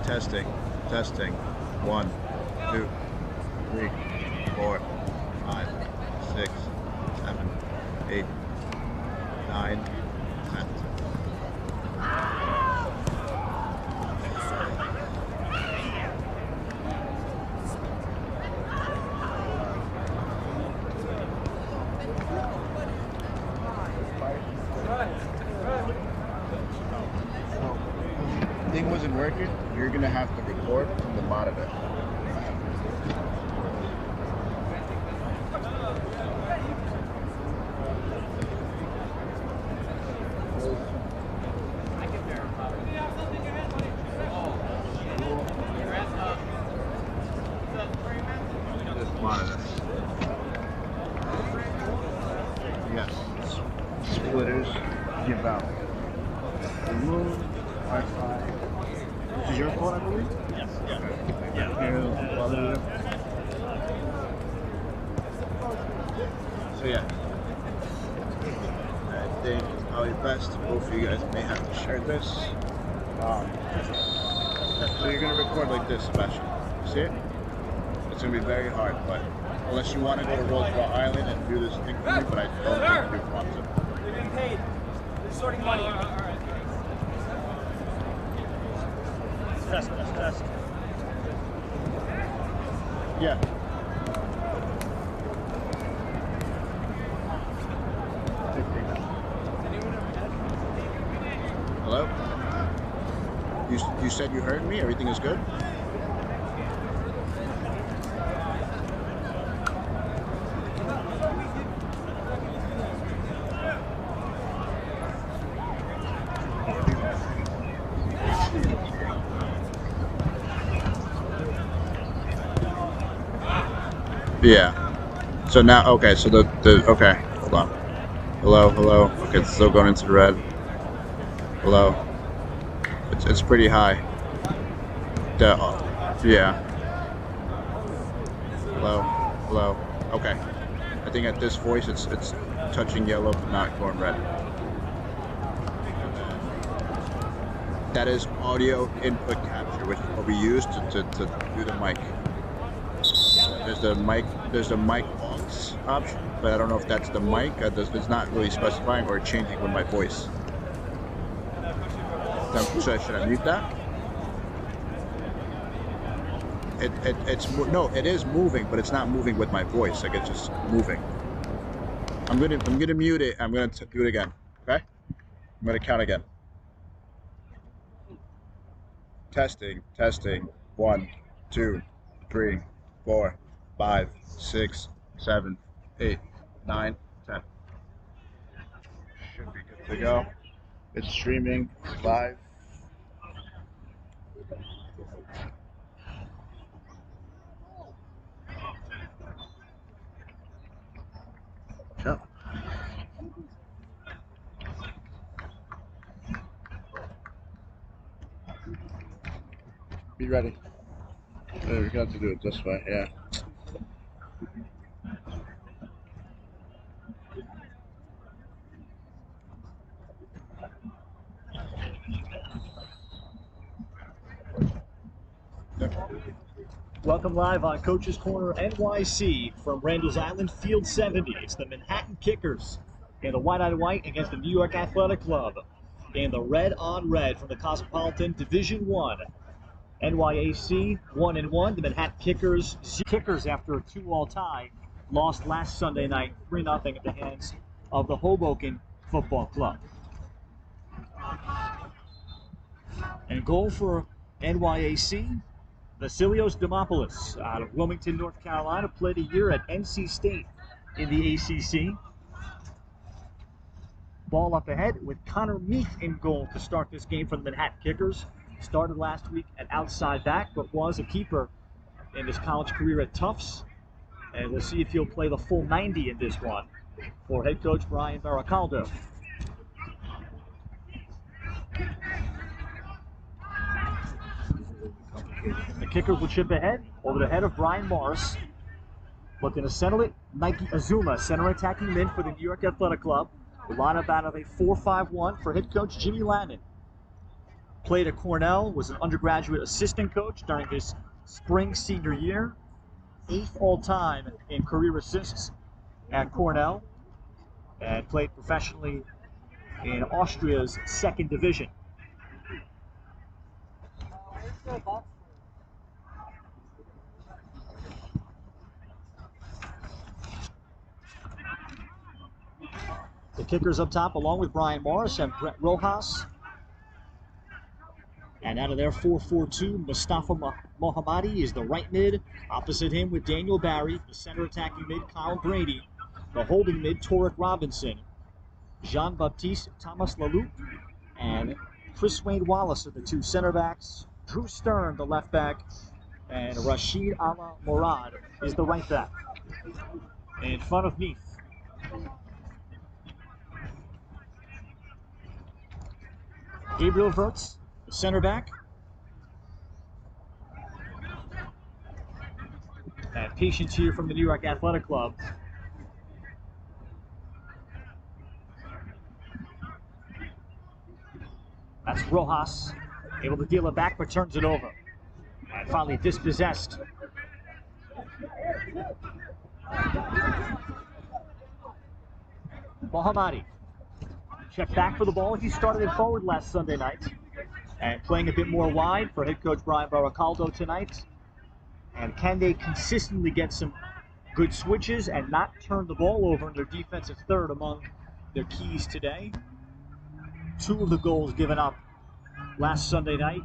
Testing, testing. 1, 2, 3, 4, 5, 6, 7, 8, 9, 10. Thing wasn't working, you're gonna have to record from the monitor. This monitor. Yes. Splitters give out. Remove Wi-Fi. This is your phone, I believe? Yes. Yeah. So yeah, I think it's probably best both of you guys may have to share this. So you're gonna record like this, Sebastian. See it? It's gonna be very hard, but unless you want to go to Roosevelt Island and do this thing for me, but I don't think you want to. They're being paid. They're sorting money. Test. Yeah. Hello? You said you heard me? Everything is good? Yeah. So now, okay, so okay, hold on. Hello. Okay, it's still going into the red. Hello. It's pretty high. Yeah. Hello. Okay. I think at this voice it's touching yellow but not going red. That is audio input capture, which is what we use to do the mic. There's the mic aux option, but I don't know if that's the mic. It's not really specifying or changing with my voice. Should I mute that? It is moving, but it's not moving with my voice. Like, it's just moving. I'm gonna mute it. I'm gonna do it again. Okay? I'm gonna count again. Testing. 1, 2, 3, 4, 5, 6, 7, 8, 9, 10. Should be good to go. It's streaming live. Yep. Be ready. We got to do it this way, yeah. Welcome live on Coach's Corner NYC from Randall's Island, Field 70. It's the Manhattan Kickers in the white-on-white against the New York Athletic Club in the red-on-red from the Cosmopolitan Division 1. NYAC 1-1. The Manhattan Kickers after a 2-all tie lost last Sunday night 3-0 at the hands of the Hoboken Football Club. And goal for NYAC, Vasilios Demopoulos out of Wilmington, North Carolina, played a year at NC State in the ACC. Ball up ahead with Connor Meath in goal to start this game for the Manhattan Kickers. Started last week at outside back, but was a keeper in his college career at Tufts. And we'll see if he'll play the full 90 in this one for head coach Brian Baracaldo. The Kickers will chip ahead over the head of Brian Morris. Looking to settle it, Nike Azuma, center attacking mid for the New York Athletic Club. The lineup out of a 4-5-1 for head coach Jimmy Lannon. Played at Cornell, was an undergraduate assistant coach during his spring senior year. 8th all-time in career assists at Cornell. And played professionally in Austria's 2nd division. The kickers up top, along with Brian Morris and Brett Rojas. And out of their 4-4-2, Mustafa Mohammadi is the right mid. Opposite him with Daniel Barry, the center attacking mid, Kyle Brady. The holding mid, Torek Robinson. Jean-Baptiste Thomas Leloup and Chris Wayne Wallace are the 2 center backs. Drew Stern, the left back, and Rashid Ala Morad is the right back. In front of Neath. Gabriel Wirtz, the center back. And patience here from the New York Athletic Club. That's Rojas, able to deal it back, but turns it over. And finally dispossessed. Mohammadi. Check back for the ball. He started it forward last Sunday night. And playing a bit more wide for head coach Brian Baracaldo tonight. And can they consistently get some good switches and not turn the ball over in their defensive third among their keys today? 2 of the goals given up last Sunday night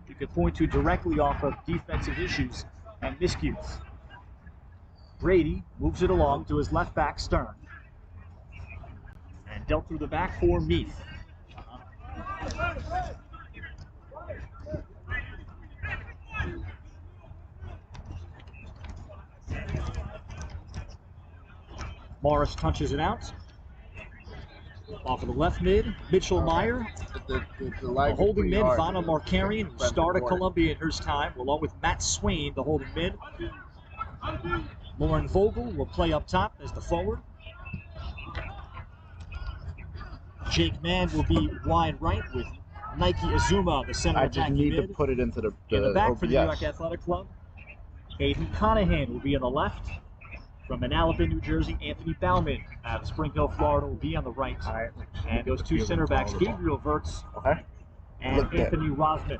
you could point to directly off of defensive issues and miscues. Brady moves it along to his left back, Stern. And dealt through the back for Meath. Morris punches it out. Off of the left mid, Mitchell Meyer. The holding mid, Vanna Markarian, who started Columbia in his time, along with Matt Swain, the holding mid. Lauren Vogel will play up top as the forward. Jake Mann will be wide right with Nike Azuma, the center attacking mid. I just need to put it into the in the back OBS. for the New York Athletic Club. Aiden Conahan will be on the left. From Manalapan, New Jersey, Anthony Bauman out of Spring Hill, Florida, will be on the right. And those 2 center backs, Gabriel Wirtz and Anthony Rosman.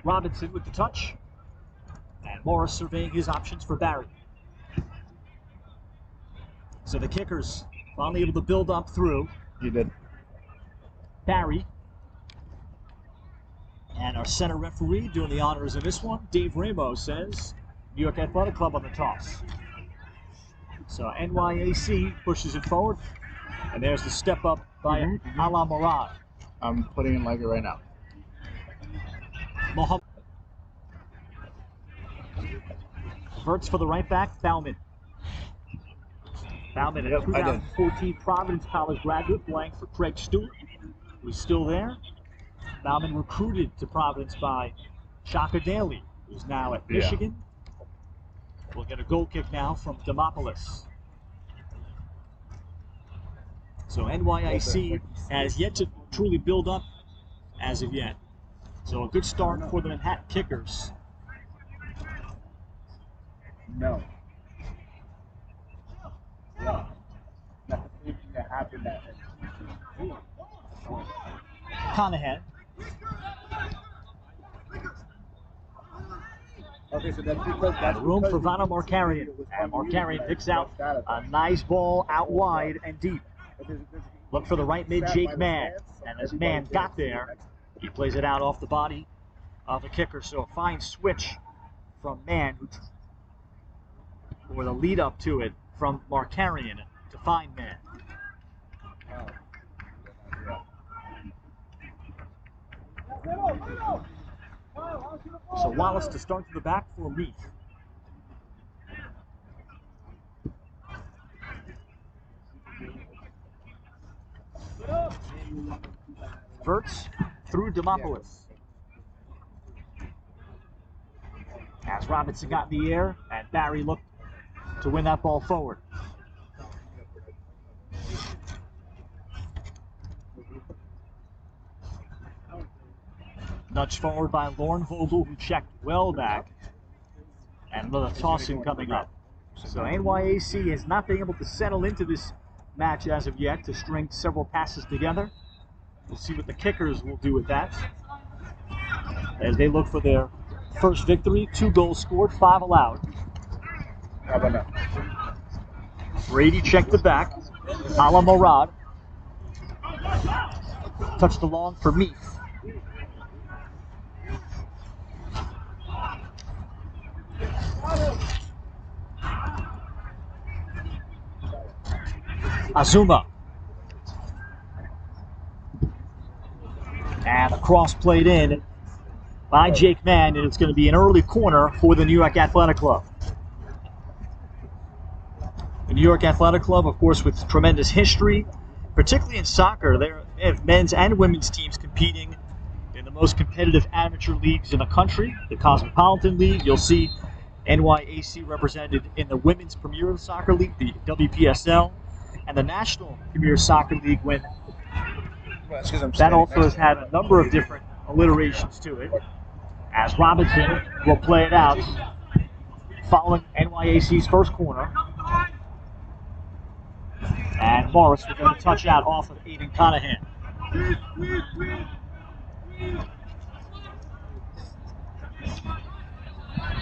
Robinson with the touch. And Morris surveying his options for Barry. So the kickers finally able to build up through. You did. Barry. And our center referee doing the honors of this one, Dave Ramos, says New York Athletic Club on the toss. So NYAC pushes it forward. And there's the step up by Ala Morad. I'm putting it like it right now. Wirtz for the right back, Bauman. Bauman, a 2014 Providence College graduate, playing for Craig Stewart, who's still there. Bauman recruited to Providence by Shaka Daly, who's now at Michigan. We'll get a goal kick now from Demopoulos. So NYAC has yet to truly build up as of yet. So a good start for the Manhattan Kickers. No. Yeah. Nothing to happen that. Conahan. Okay, so that's because that's room for Vanna Markarian. And Markarian picks out a nice ball out wide and deep. Look for the right mid, Jake Mann. And as Mann got there, he plays it out off the body of the kicker. So a fine switch from Mann, or the lead up to it from Markarian to find Mann. So Wallace to start to the back for Meath. Wirtz through Demopoulos. as Robinson got in the air, and Barry looked to win that ball forward. Nudged forward by Lauren Vogel, who checked well back. And another toss-in coming up. So NYAC has not been able to settle into this match as of yet to string several passes together. We'll see what the kickers will do with that as they look for their first victory. 2 goals scored, 5 allowed. How about that? Brady checked the back. Ala Morad touched along for Meath. Azuma. And the cross played in by Jake Mann, and it's going to be an early corner for the New York Athletic Club. The New York Athletic Club, of course, with tremendous history, particularly in soccer. They have men's and women's teams competing in the most competitive amateur leagues in the country, the Cosmopolitan League. You'll see NYAC represented in the Women's Premier Soccer League, the WPSL, and the National Premier Soccer League, when that also has had a number of different alliterations to it, as Robinson will play it out following NYAC's first corner. And Morris will get a touch out off of Aiden Conahan.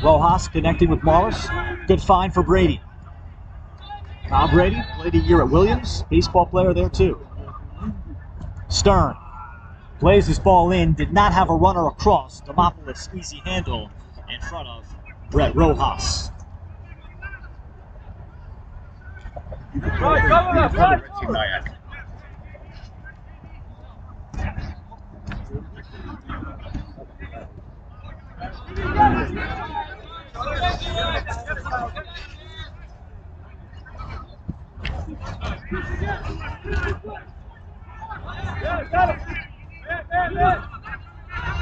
Rojas connecting with Morris. Good find for Brady. Kyle Brady played a year at Williams. Baseball player there too. Stern plays his ball in. Did not have a runner across. Demopoulos easy handle in front of Brett Rojas. NYAC.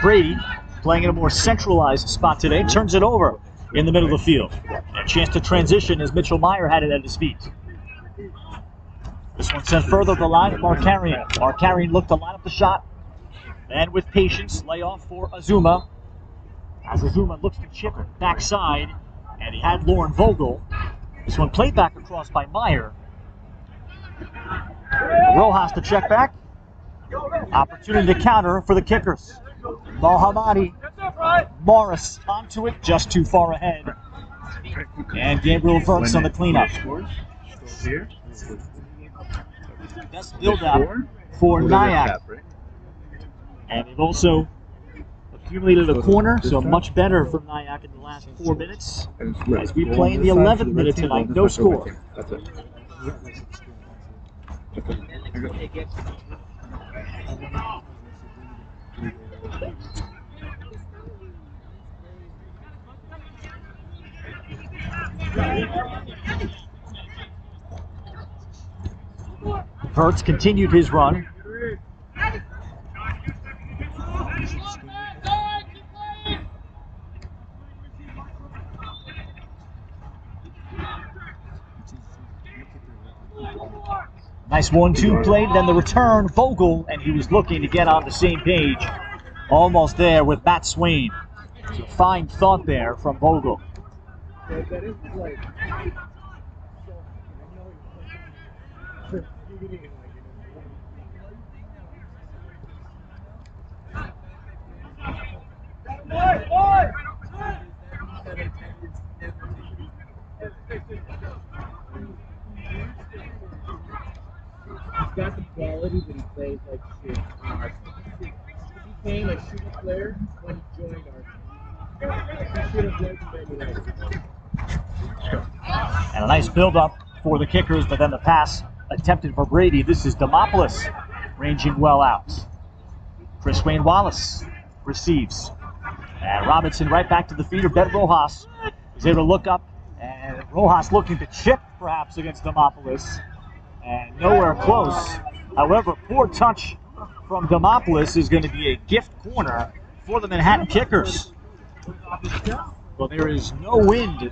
Brady playing in a more centralized spot today, turns it over in the middle of the field. A chance to transition as Mitchell Meyer had it at his feet. This one sent further up the line at Markarian. Markarian looked to line up the shot, and with patience, lay off for Azuma. As Azuma looks to chip it backside, and he had Lauren Vogel. This one played back across by Meyer. Rojas to check back. Opportunity to counter for the kickers. Mohammadi. Morris onto it, just too far ahead. And Gabriel Verts on the cleanup. Best build-up for NYAC. And they've also accumulated a corner, so much better for NYAC in the last 4 minutes. As we play in the 11th minute tonight, no score. That's it. Verts continued his run. Nice 1-2 play, then the return, Vogel, and he was looking to get on the same page. Almost there with Matt Swain. So fine thought there from Vogel. He's got the quality, but he plays like shit. He became a shooting player when he joined our team. He should have played for Man United. And a nice build-up for the kickers, but then the pass attempted for Brady. This is Demopoulos ranging well out. Chris Wayne Wallace receives. And Robinson right back to the feet of Ben Rojas. Is able to look up, and Rojas looking to chip perhaps against Demopoulos. And nowhere close. However, poor touch from Demopoulos is going to be a gift corner for the Manhattan Kickers. Well, there is no wind,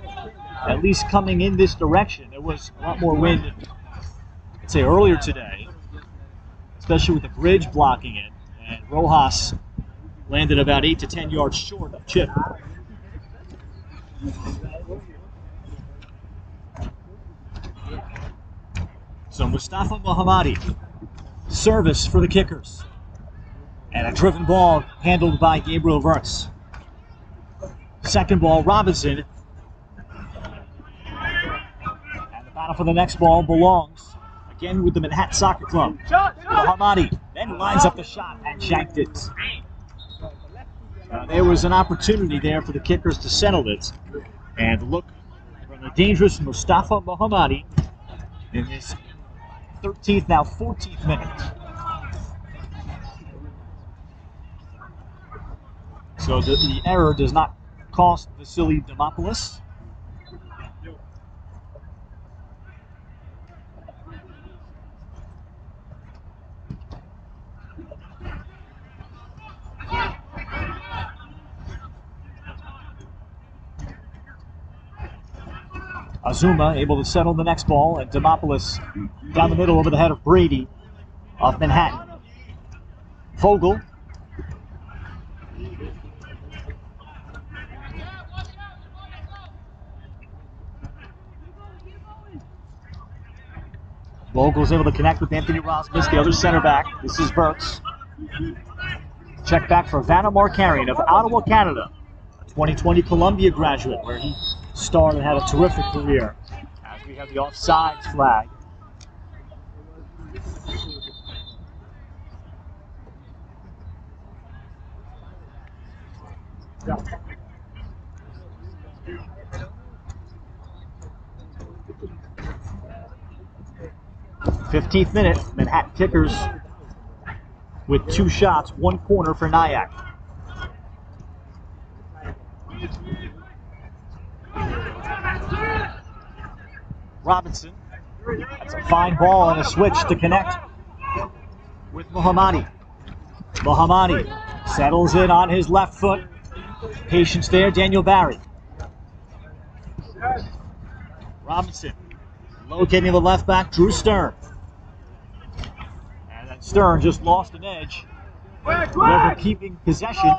at least coming in this direction. There was a lot more wind, I'd say, earlier today, especially with the bridge blocking it. And Rojas landed about 8 to 10 yards short of chip. So Mustafa Mohammadi, service for the kickers. And a driven ball handled by Gabriel Wirtz. Second ball, Robinson. And the battle for the next ball belongs, again, with the Manhattan Soccer Club. Mohammadi then lines up the shot and shanked it. There was an opportunity there for the kickers to settle it. And look from the dangerous Mustafa Mohammadi in this 13th, now 14th minute. So the error does not cost Vasily Demopoulos. Azuma able to settle the next ball, and Demopoulos down the middle over the head of Brady of Manhattan. Vogel. Vogel's able to connect with Anthony Rosmus, the other center back. This is Burks. Check back for Vanna Markarian of Ottawa, Canada, a 2020 Columbia graduate where he starred and had a terrific career. As we have the offsides flag. Yeah. 15th minute, Manhattan Kickers with 2 shots, 1 corner for NYAC. Robinson, that's a fine ball and a switch to connect with Mohammadi. Mohammadi settles it on his left foot. Patience there, Daniel Barry. Robinson locating the left back, Drew Stern. And then Stern just lost an edge. Never keeping possession.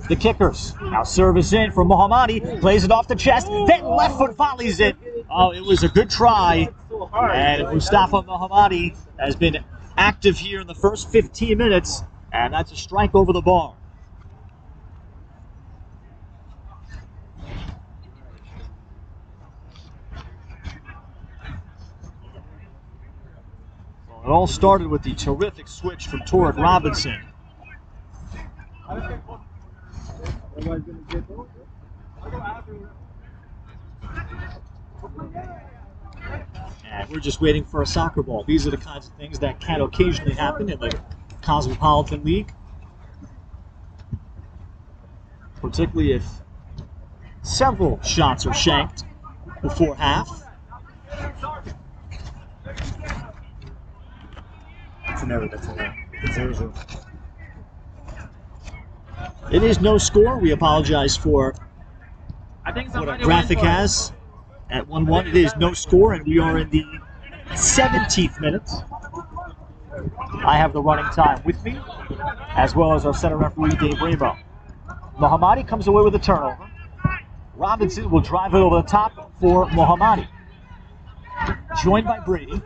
The kickers now service in for Mohammadi, plays it off the chest, then left foot volleys it. Oh, it was a good try. And Mustafa Mohammadi has been active here in the first 15 minutes, and that's a strike over the bar. It all started with the terrific switch from Torek Robinson. And we're just waiting for a soccer ball. These are the kinds of things that can occasionally happen in the Cosmopolitan League. Particularly if several shots are shanked before half. That's an error, that's an error. It's 0-0. It is no score. We apologize for what our graphic has at 1-1. It is no score, and we are in the 17th minute. I have the running time with me, as well as our center referee, Dave Rabo. Mohammadi comes away with a turnover. Robinson will drive it over the top for Mohammadi. Joined by Brady.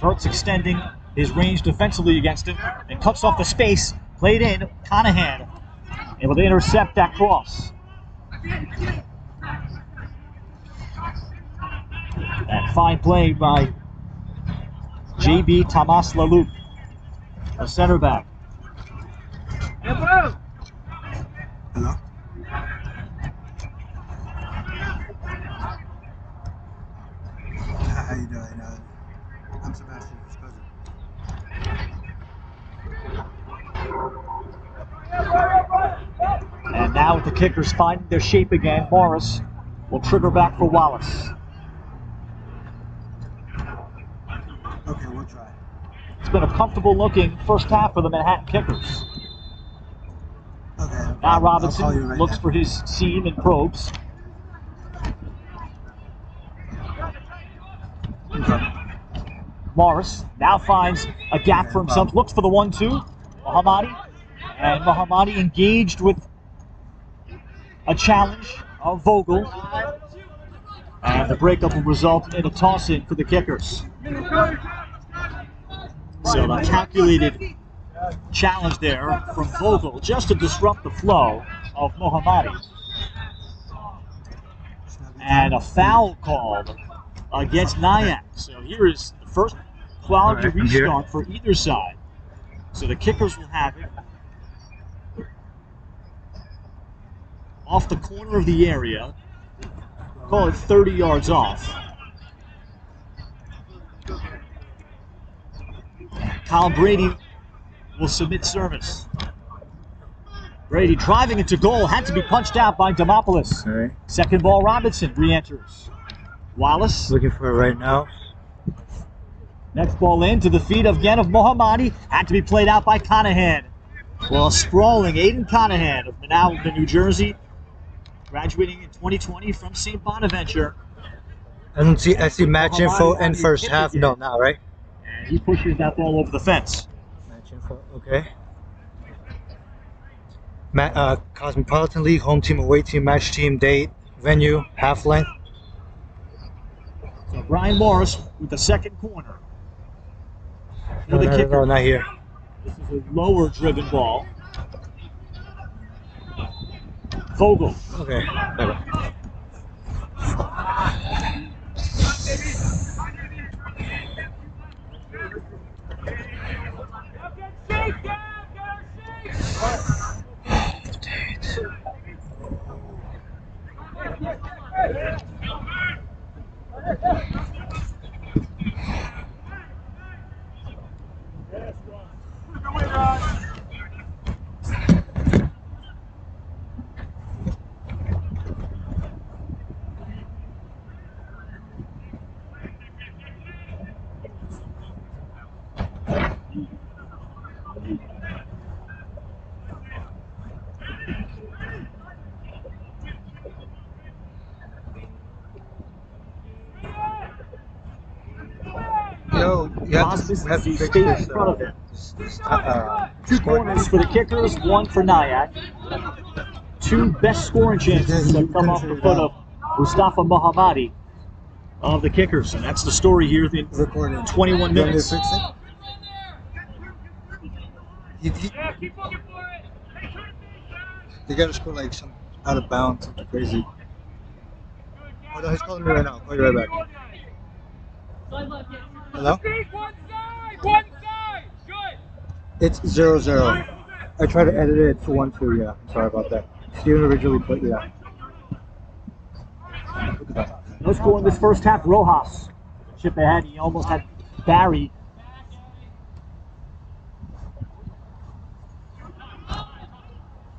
Wirtz extending his range defensively against him and cuts off the space. Played in, Conahan able to intercept that cross. And fine play by JB Tamas Lalou, the center back. Hello? How you doing? I'm Sebastian's cousin. And now with the kickers finding their shape again, Morris will trigger back for Wallace. Okay, we'll try. It's been a comfortable looking first half for the Manhattan Kickers. Okay. Now I'll call you Robinson right looks now. for his seam and probes. Morris now finds a gap for himself, looks for the 1-2. Mohammadi. And Mohammadi engaged with a challenge of Vogel. And the breakup will result in a toss-in for the kickers. So a calculated challenge there from Vogel just to disrupt the flow of Mohammadi. And a foul called against NYAC. So here is the first quality restart for either side. So the kickers will have it off the corner of the area. Call it 30 yards off. Kyle Brady will submit service. Brady driving into goal, had to be punched out by Demopoulos. Right. Second ball, Robinson re-enters. Wallace. Looking for it right now. Next ball in to the feet again of Mohammadi. Had to be played out by Conahan. Well, sprawling Aiden Conahan of Manawha, New Jersey, graduating in 2020 from St. Bonaventure. I see match info and first half. No, now, right? And he pushes that ball over the fence. Match info, okay. Cosmopolitan League, home team, away team, match team, date, venue, half length. So Brian Morris with the second corner. No, not here. This is a lower driven ball. Vogel. Okay, better. Yo, you have to He fix stayed in this. front of him. Two Score. corners for the kickers, one for NYAC. Two best scoring chances that come off the foot of Mustafa Mohammadi of the kickers. And that's the story here in Recording. 21 You want me to minutes. fix it? They gotta score like some out of bounds, something crazy. Oh no, he's calling me right now. I'll call you right back. Hello? One side, good. It's 0-0. I tried to edit it to 1-2, yeah. I'm sorry about that. Steven originally put, yeah. Look at that. No score in this first half. Rojas. Chip ahead. He almost had Barry.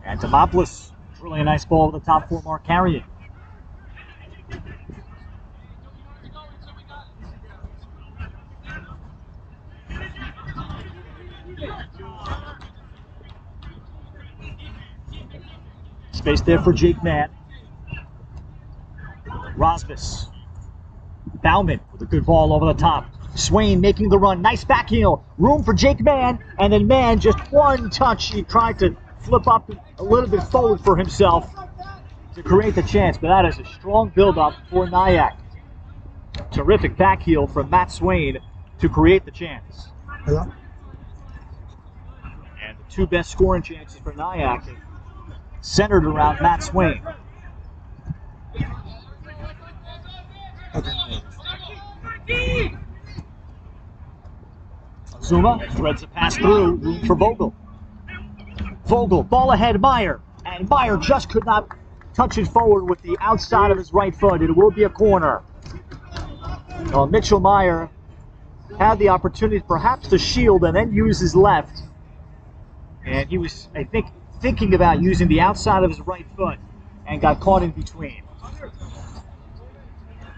And Demopoulos. Really a nice ball with the top four mark carrying. Space there for Jake Mann. Rosmus. Bauman with a good ball over the top. Swain making the run. Nice back heel. Room for Jake Mann. And then Mann just one touch. He tried to flip up a little bit forward for himself to create the chance. But that is a strong build-up for NYAC. Terrific back heel from Matt Swain to create the chance. Hello? And the two best scoring chances for NYAC centered around Matt Swain. Okay. Zuma threads a pass through, room for Vogel. Vogel, ball ahead, Meyer. And Meyer just could not touch it forward with the outside of his right foot. It will be a corner. Well, Mitchell Meyer had the opportunity perhaps to shield and then use his left. And he was, I think, thinking about using the outside of his right foot and got caught in between.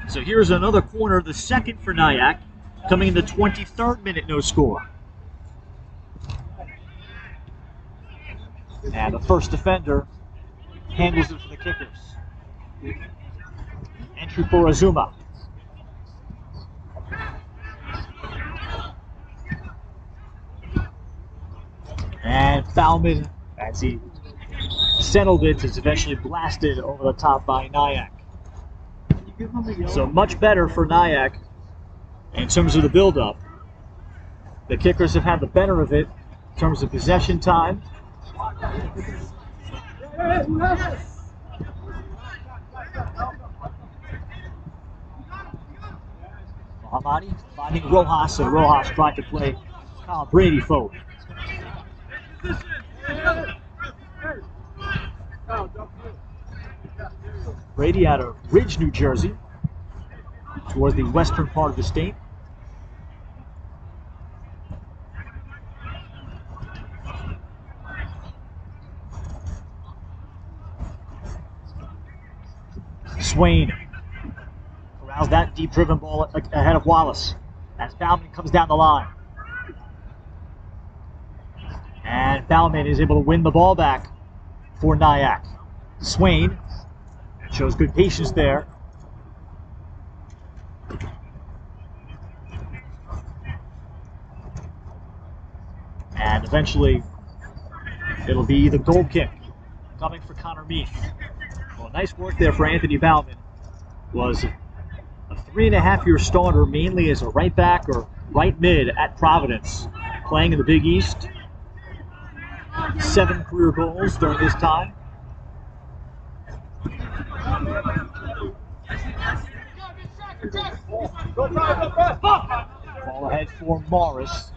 So here's another corner, the second for NYAC, coming in the 23rd minute, no score. And the first defender handles it for the kickers. Entry for Azuma. And Bauman, as he settled it, is eventually blasted over the top by NYAC. So much better for NYAC in terms of the build-up. The kickers have had the better of it in terms of possession time. Mohammadi finding Rojas, and Rojas tried to play Kyle Brady forward. Brady out of Ridge, New Jersey, toward the western part of the state. Swain corrals that deep driven ball ahead of Wallace as Bauman comes down the line. And Bauman is able to win the ball back for NYAC. Swain shows good patience there. And eventually it'll be the goal kick coming for Connor Meath. Well, nice work there for Anthony Bauman. Was a 3.5-year starter, mainly as a right back or right mid at Providence, playing in the Big East. 7 career goals during his time. Ball ahead for Morris.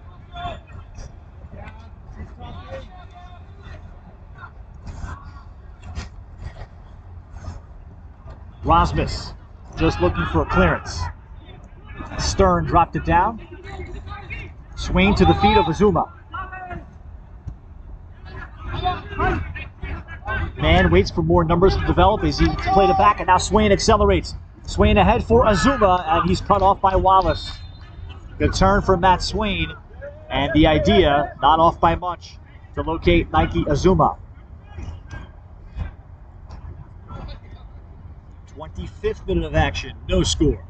Rosmus just looking for a clearance. Stern dropped it down. Swain to the feet of Azuma. Man waits for more numbers to develop as he played it back, and now Swain accelerates. Swain ahead for Azuma, and he's cut off by Wallace. Good turn from Matt Swain, and the idea, not off by much, to locate Nike Azuma. 25th minute of action, no score.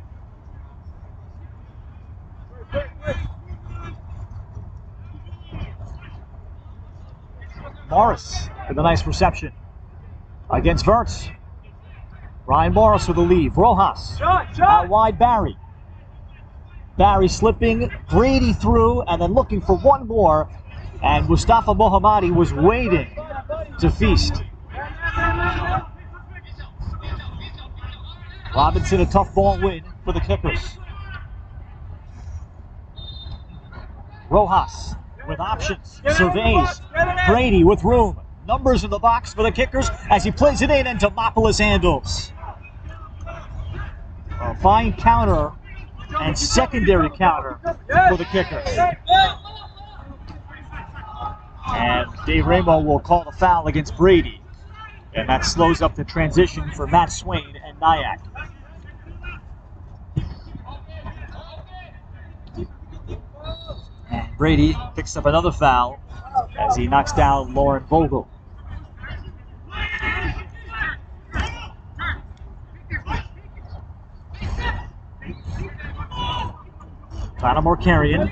Morris with a nice reception against Verts. Ryan Morris with the lead. Rojas out wide, Barry. Barry slipping, Brady through, and then looking for one more. And Mustafa Mohammadi was waiting to feast. Robinson, a tough ball win for the kickers. Rojas with options, surveys. Brady with room. Numbers in the box for the kickers as he plays it in, and Demopoulos handles. A fine counter and secondary counter for the kickers. And Dave Ramo will call the foul against Brady. And that slows up the transition for Matt Swain and NYAC. And Brady picks up another foul as he knocks down Lauren Vogel. Tyler Markarian.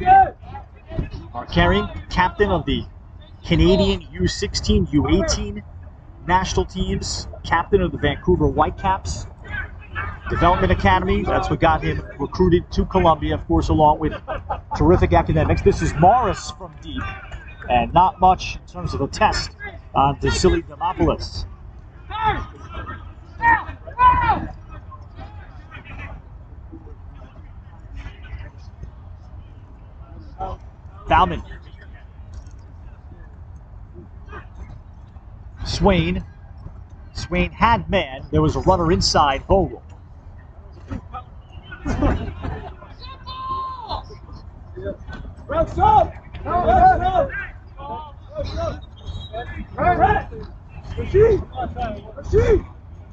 Markarian, captain of the Canadian U16, U18 national teams, captain of the Vancouver Whitecaps Development Academy. That's what got him recruited to Columbia, of course, along with terrific academics. This is Morris from deep, and not much in terms of a test on Vasily Demopoulos. Bauman. Swain. Swain had man. There was a runner inside Vogel.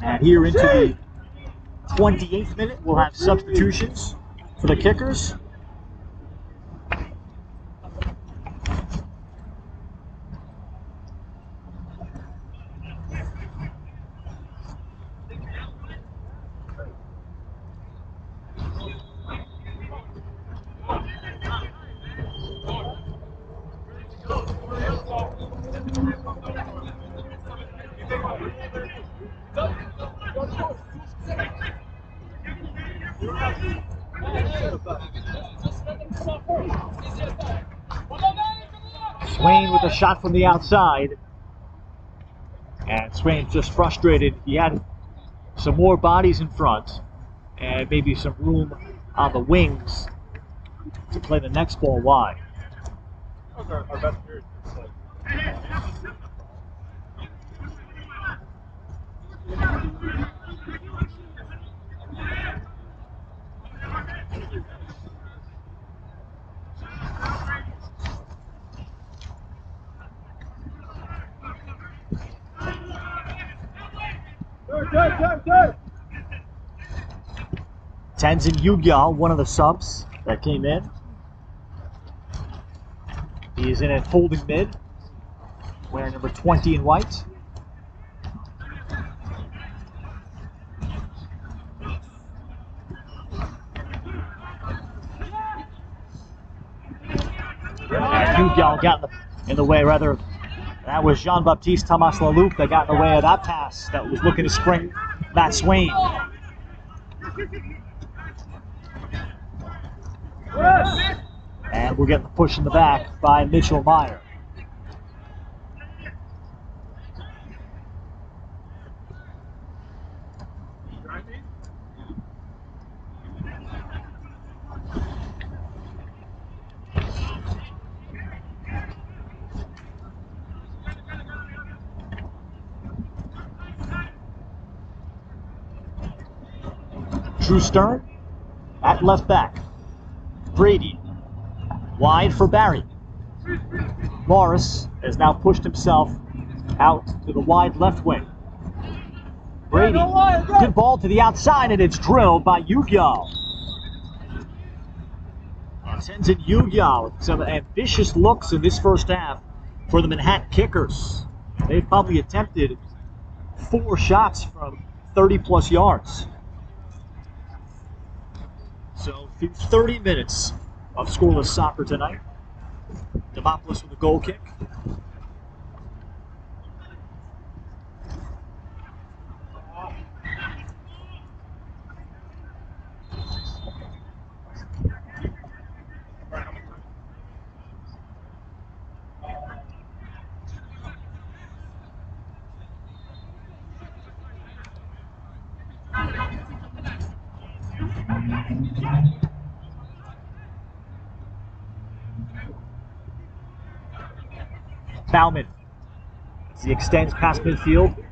And here into the 28th minute, we'll have substitutions for the kickers. with a shot from the outside. And Swain's just frustrated. He had some more bodies in front and maybe some room on the wings to play the next ball wide. That was our best period. Tenzin Yugyal, one of the subs that came in. He is in at holding mid, wearing number 20 in white. Yugyal got in the way, rather. That was Jean-Baptiste Thomas Laloup that got in the way of that pass that was looking to spring Matt Swain. And we're getting the push in the back by Mitchell Meyer. Drew Stern at left back. Brady wide for Barry. Morris has now pushed himself out to the wide left wing. Brady, good ball to the outside, and it's drilled by Yugyal. Tenzin Yugyal with some ambitious looks in this first half for the Manhattan Kickers. They've probably attempted 4 shots from 30-plus yards. So, through 30 minutes of scoreless soccer tonight, Demopoulos with a goal kick. Bauman, as he extends past midfield,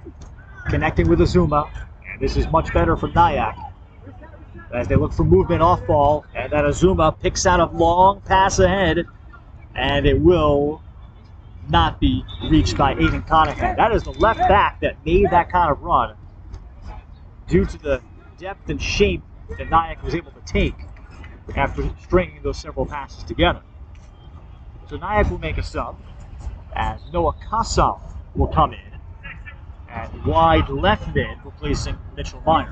connecting with Azuma, and this is much better from NYAC as they look for movement off ball, and that Azuma picks out a long pass ahead, and it will not be reached by Aiden Conahan. That is the left back that made that kind of run due to the depth and shape that NYAC was able to take after stringing those several passes together. So NYAC will make a sub, as Noah Kassoff will come in at wide left mid, replacing Mitchell Meyer.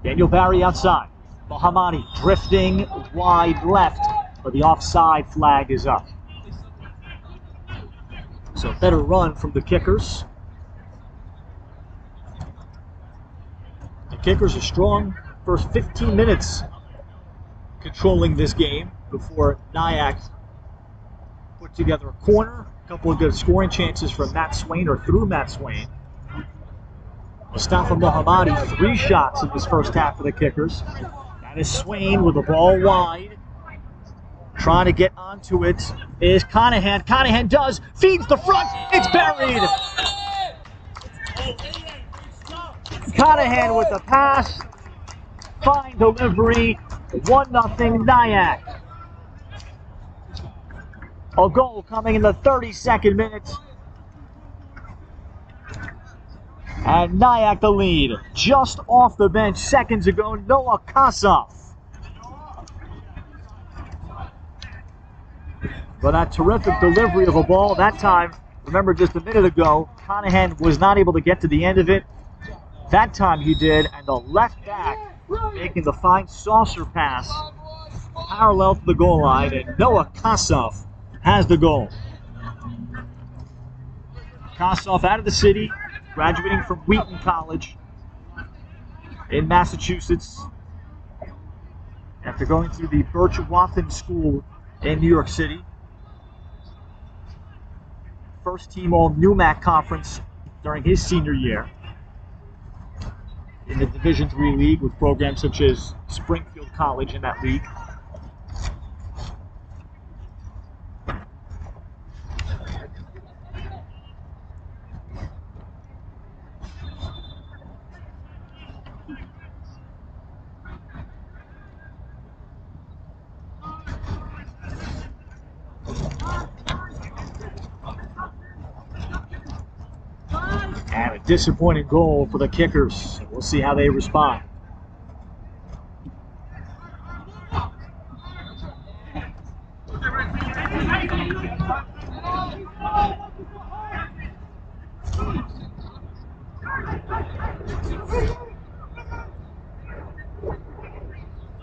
Daniel Barry outside. Mohammadi drifting wide left, but the offside flag is up. So better run from the Kickers. The Kickers are strong first 15 minutes controlling this game before NYAC put together a corner, a couple of good scoring chances from Matt Swain or through Matt Swain. Mustafa Mohammadi, 3 shots in this first half for the Kickers. That is Swain with the ball wide. Trying to get onto it is Conahan. Conahan does, feeds the front, it's buried! Conahan with the pass, fine delivery, 1-0 NYAC. A goal coming in the 32nd minute. And NYAC the lead. Just off the bench seconds ago, Noah Kassoff. But that terrific delivery of a ball that time, remember just a minute ago, Conahan was not able to get to the end of it. That time he did, and the left back making the fine saucer pass parallel to the goal line, and Noah Kassoff has the goal. Kossoff out of the city, graduating from Wheaton College in Massachusetts after going through the Birch Wathen School in New York City. First team all NYAC conference during his senior year in the Division III league with programs such as Springfield College in that league. And a disappointing goal for the Kickers. We'll see how they respond.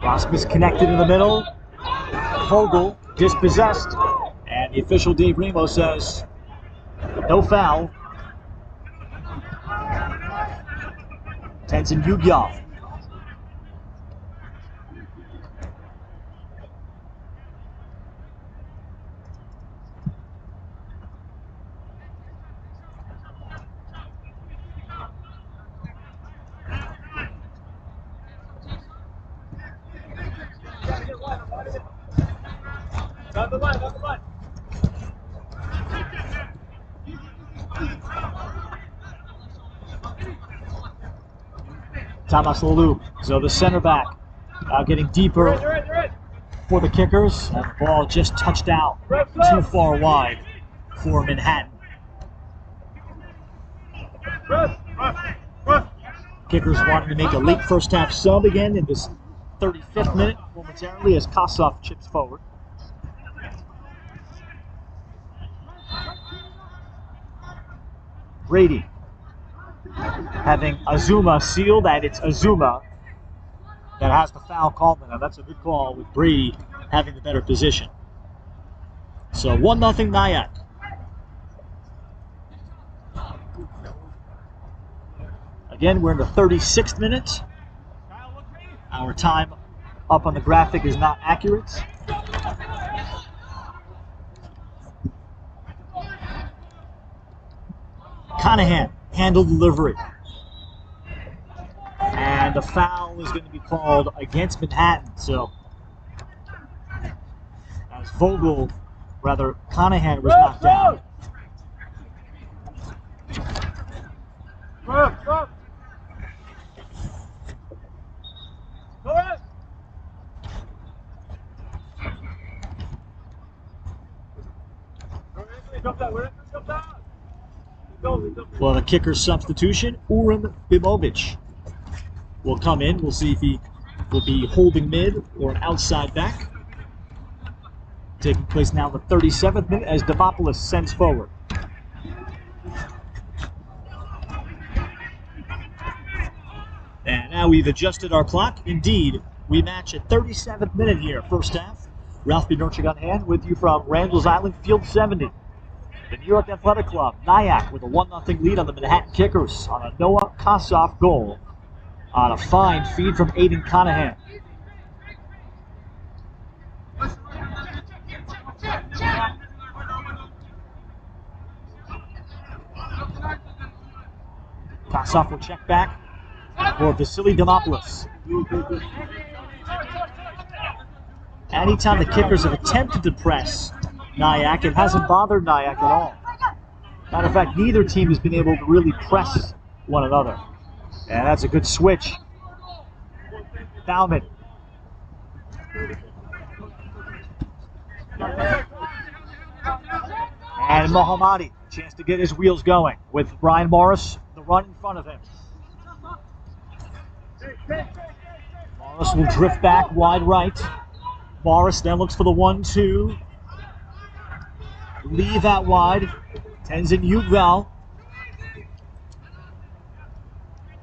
Rosmus connected in the middle. Vogel dispossessed. And the official Dave Ramos says no foul. Tenzin Yugyov. Thomas Leloup, so the center back getting deeper for the Kickers. And the ball just touched out too far wide for Manhattan. Kickers wanting to make a late first half sub again in this 35th minute momentarily as Kossoff chips forward. Brady having Azuma sealed, and it's Azuma that has the foul called. Now that's a good call with Brady having the better position. So 1-0 NYAC. Again, we're in the 36th minute. Our time up on the graphic is not accurate. Conahan handled delivery. And the foul is going to be called against Manhattan. So, as Conahan was knocked down. Well, the kicker substitution, Urim Bimovic will come in. We'll see if he will be holding mid or an outside back. Taking place now in the 37th minute as Demopoulos sends forward. And now we've adjusted our clock. Indeed, we match at 37th minute here, first half. Ralph Bednarczyk on hand with you from Randall's Island, Field 70. The New York Athletic Club, NYAC, with a 1-0 lead on the Manhattan Kickers on a Noah Kossoff goal on a fine feed from Aiden Conahan. Kossoff will check back for Vasily Demopoulos. Anytime the Kickers have attempted to press NYAC, it hasn't bothered NYAC at all. Matter of fact, neither team has been able to really press one another. And that's a good switch. Bauman. And Mohammadi, chance to get his wheels going with Brian Morris, the run in front of him. Morris will drift back wide right. Morris then looks for the 1-2. Leave out wide. Tenzin Yugyov.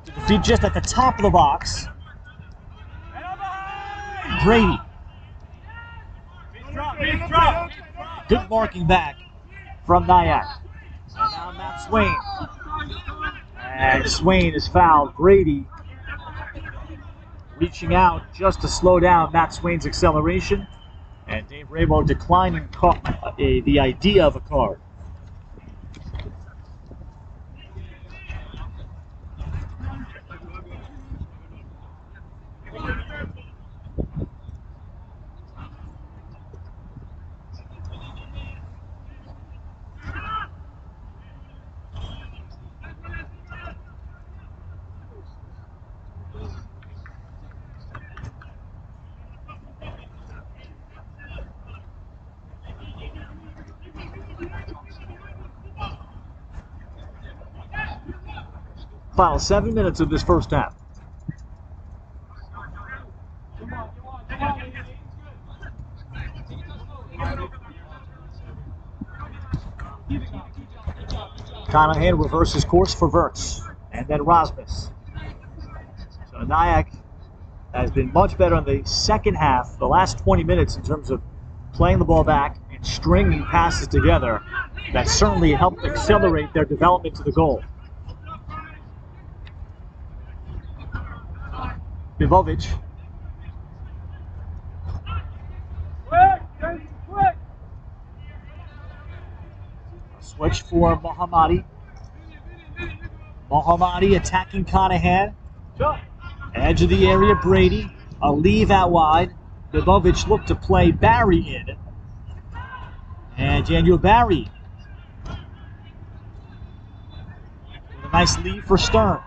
To the feet just at the top of the box. Brady. Good marking back from NYAC. And now Matt Swain. And Swain is fouled. Brady reaching out just to slow down Matt Swain's acceleration. And Dave Rabo declining the idea of a card. Final 7 minutes of this first half. Conahan reverses course for Verts, and then Rasmus. So NYAC has been much better in the second half, the last 20 minutes, in terms of playing the ball back and stringing passes together. That certainly helped accelerate their development to the goal. Bivovic. Switch for Mohammadi. Mohammadi attacking Conahan. Edge of the area, Brady. A leave out wide. Bivovic looked to play Barry in. And Daniel Barry. With a nice lead for Stern.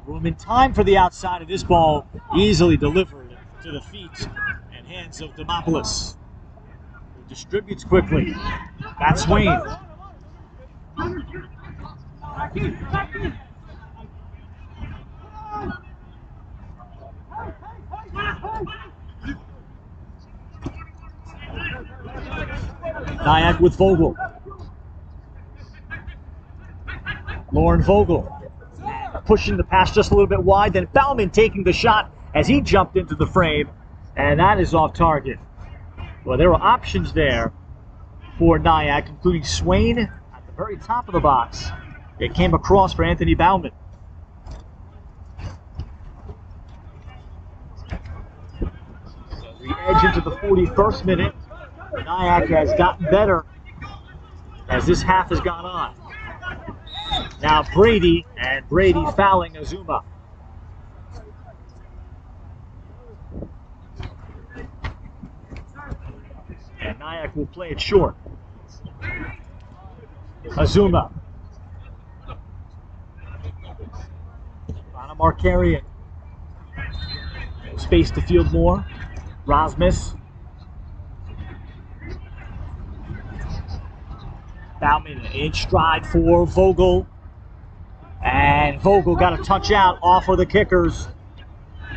Room and time for the outside of this ball, easily delivered to the feet and hands of Demopoulos, who distributes quickly. Matt Swain. NYAC with Vogel. Lauren Vogel. Pushing the pass just a little bit wide, then Bauman taking the shot as he jumped into the frame, and that is off target. Well, there were options there for NYAC, including Swain at the very top of the box. It came across for Anthony Bauman. As we edge into the 41st minute, NYAC has gotten better as this half has gone on. Now Brady, and Brady fouling Azuma. And NYAC will play it short. Azuma. Anna Markarian. Space to field more. Rasmus. Bauman in stride for Vogel. And Vogel got a touch out off of the kickers.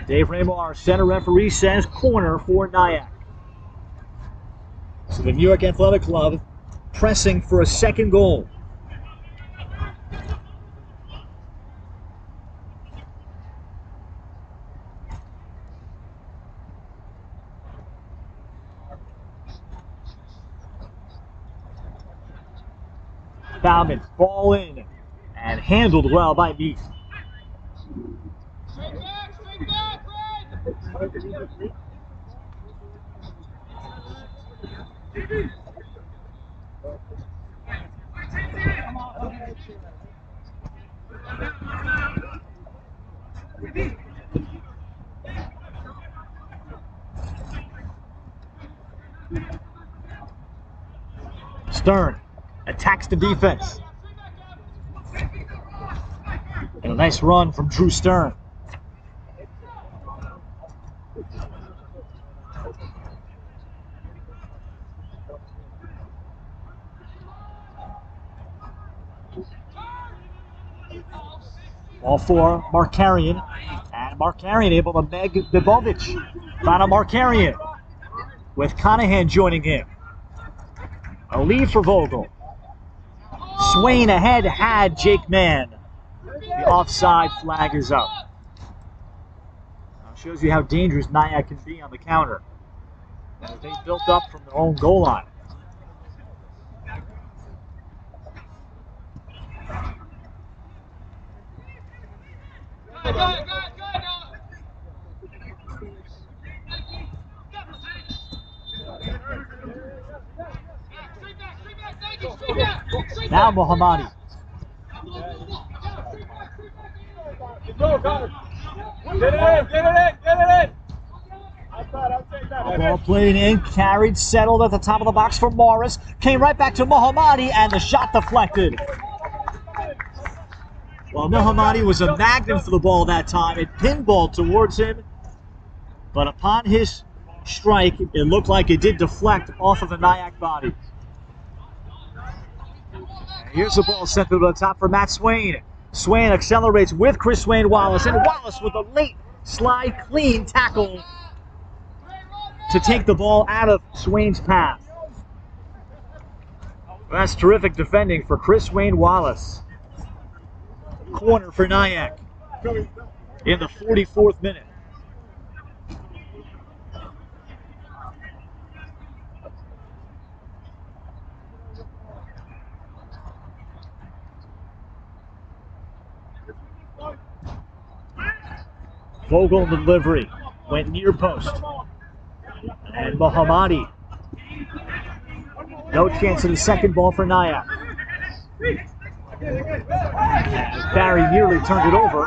Dave Ramo, our center referee, says corner for NYAC. So the New York Athletic Club pressing for a second goal. Bauman, ball in, and handled well by Meath. Stern attacks the defense. And a nice run from Drew Stern. Ball for Markarian. And Markarian able to meg Bivovic. Found a Markarian with Conahan joining him. A lead for Vogel. Swain ahead had Jake Mann. The offside flag is up. Now shows you how dangerous NYAC can be on the counter. As they built up from their own goal line. Now Mohammadi. Ball played in, carried, settled at the top of the box for Morris. Came right back to Mohammadi, and the shot deflected. Well, Mohammadi was a magnet for the ball that time. It pinballed towards him, but upon his strike, it looked like it did deflect off of the NYAC body. And here's the ball sent to the top for Matt Swain. Swain accelerates with Chris Wayne Wallace, and Wallace with a late slide clean tackle to take the ball out of Swain's path. That's terrific defending for Chris Wayne Wallace. Corner for NYAC in the 44th minute. Vogel in the delivery, went near post. And Mohammadi. No chance of the second ball for NYAC. And Barry nearly turned it over.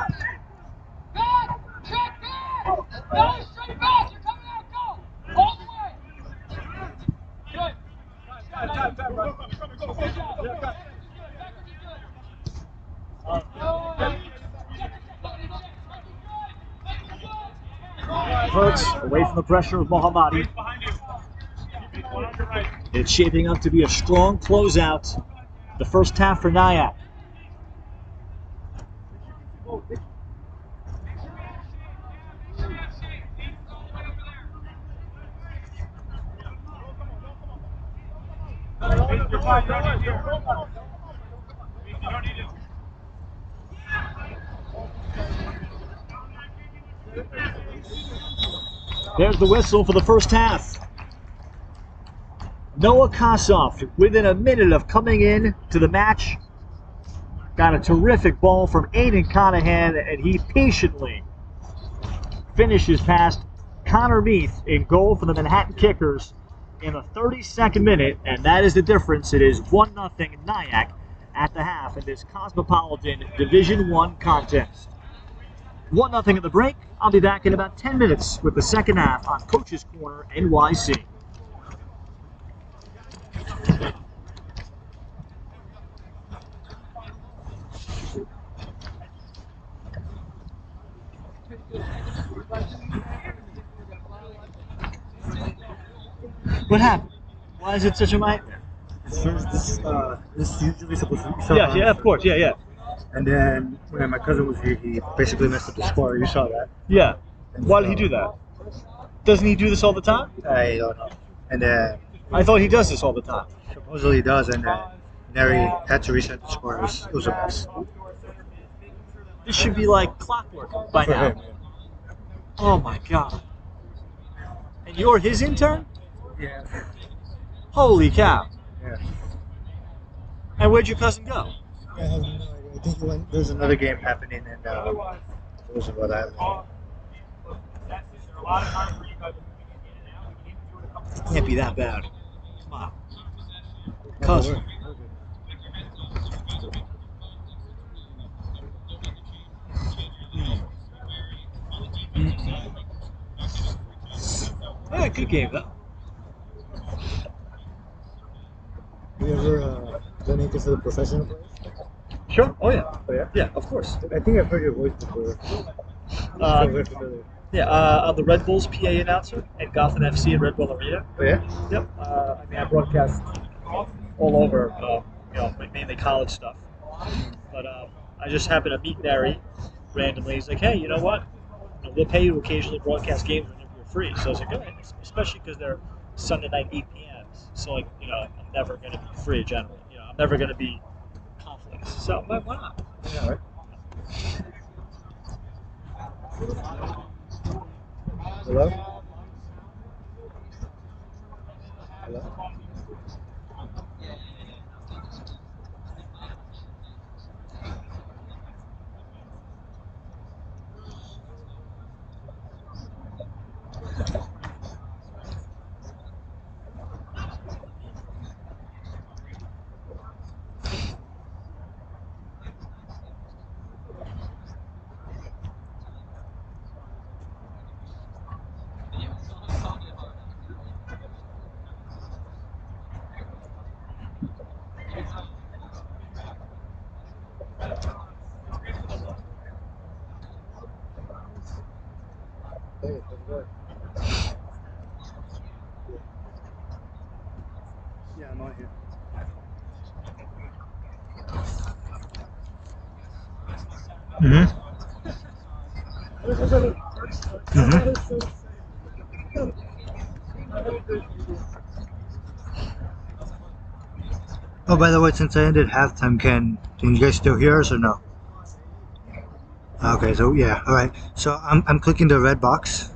Hurts away from the pressure of Mohammadi. It's shaping up to be a strong closeout the first half for NYAC. There's the whistle for the first half. Noah Kossoff, within a minute of coming in to the match, got a terrific ball from Aiden Conahan, and he patiently finishes past Connor Meath in goal for the Manhattan Kickers in the 32nd minute, and that is the difference. It is 1-0 NYAC at the half in this Cosmopolitan Division I contest. 1-0 at the break. I'll be back in about 10 minutes with the second half on Coach's Corner NYC. What happened? Why is it such a nightmare? This is usually supposed to be so Yeah, of course, yeah. And then when my cousin was here, he basically messed up the score. You saw that. Yeah. And Why did he do that? Doesn't he do this all the time? I don't know. And then I thought he does this all the time. supposedly he does, and then Neri had to reset the score. It was a mess. This should be like clockwork by For now. him, yeah. Oh my god. And you're his intern? Yeah. Holy cow. Yeah. And where'd your cousin go? I have no idea. I think he went, there's another game happening in Rose Island. Can't be that bad. Come on. Cousin. Yeah, good game though. Have you ever done anything for the professional players? Sure. Oh yeah. Oh, yeah? Yeah, of course. I think I've heard your voice before. Very familiar. Yeah, I'm the Red Bulls PA announcer at Gotham FC in Red Bull Arena. Oh, yeah? Yep. I broadcast all over, mainly college stuff. But I just happened to meet Neri randomly. He's like, hey, you know what? We'll pay you to occasionally broadcast games whenever you're free. So I was like, good, especially because they're Sunday night 8 p.m. So, I'm never going to be free generally. I'm never going to be conflicts. So why not? Yeah, right. Hello? Hello? Yeah, I'm on here. Mm-hmm. Mm-hmm. Oh, by the way, since I ended halftime, can you guys still hear us or no? Okay, so yeah, all right. So I'm clicking the red box.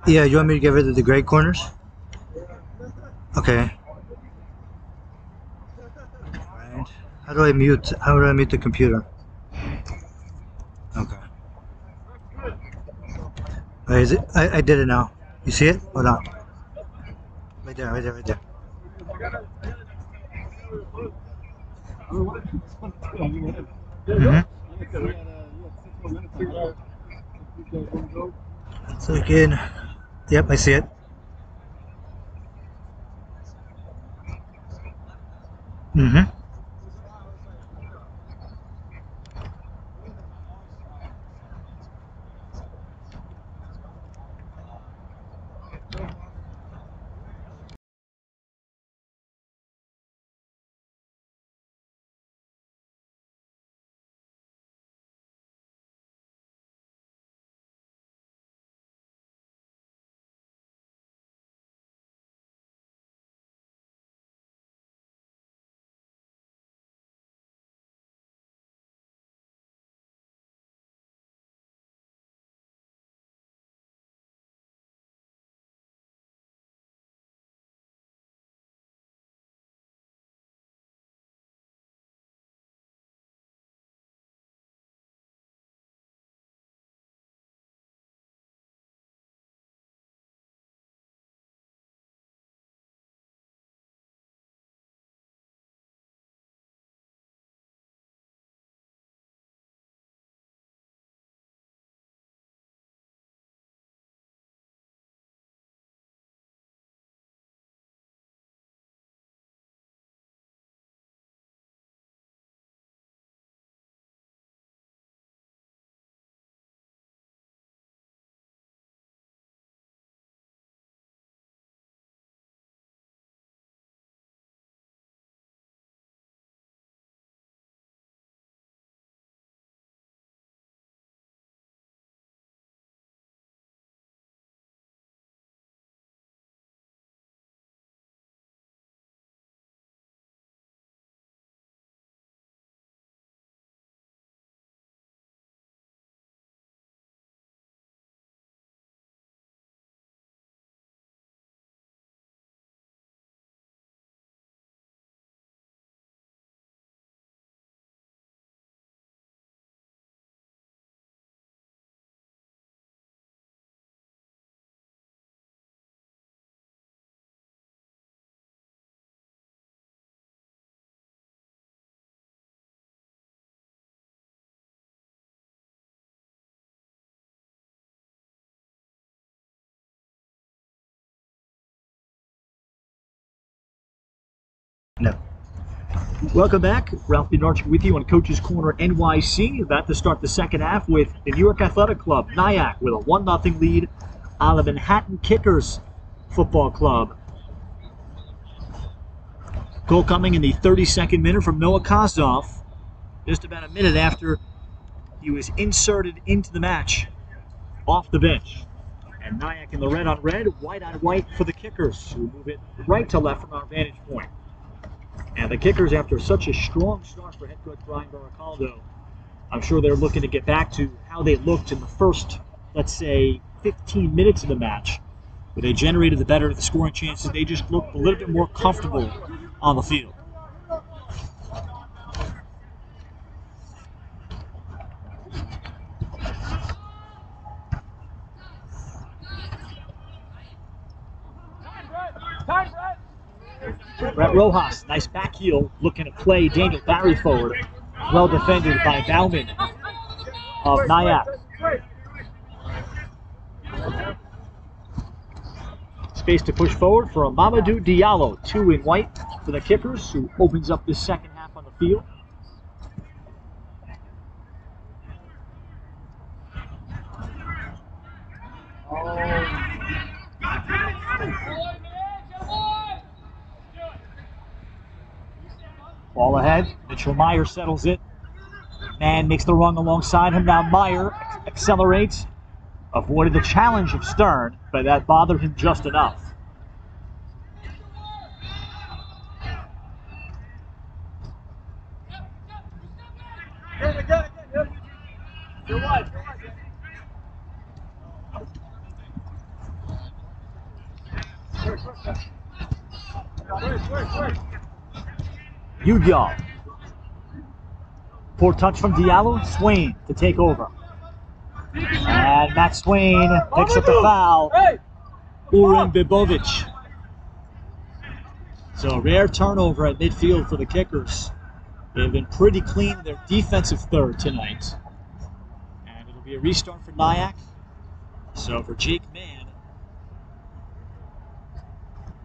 Yeah, you want me to get rid of the gray corners? Okay. Right. How do I mute? How do I mute the computer? Okay. Wait, is it? I did it now. You see it? Hold on. Right there, right there, right there. Mm-hmm. Second. Yep, I see it. Mm-hmm. No. Welcome back. Ralph Bednarczyk with you on Coach's Corner NYC. About to start the second half with the New York Athletic Club, NYAC, with a 1-0 lead on the Manhattan Kickers Football Club. Goal coming in the 32nd minute from Noah Kozlov, just about a minute after he was inserted into the match off the bench. And NYAC in the red on red, white on white for the Kickers, who move it right to left from our vantage point. And the Kickers, after such a strong start for head coach Brian Baracaldo, I'm sure they're looking to get back to how they looked in the first, let's say, 15 minutes of the match, where they generated the better of the scoring chances. They just looked a little bit more comfortable on the field. Brett Rojas, nice back heel, looking to play Daniel Barry forward. Well defended by Bauman of NYAC. Space to push forward for Mamadou Diallo, 2 in white for the Kickers, who opens up this second half on the field. Ball ahead. Mitchell Meyer settles it. Man makes the run alongside him. Now Meyer accelerates. Avoided the challenge of Stern, but that bothered him just enough. Ugyall. Poor touch from Diallo. Swain to take over. And Matt Swain picks up the foul. Urim Bibovic. So a rare turnover at midfield for the Kickers. They've been pretty clean in their defensive third tonight. And it'll be a restart for NYAC. So for Jake Mann,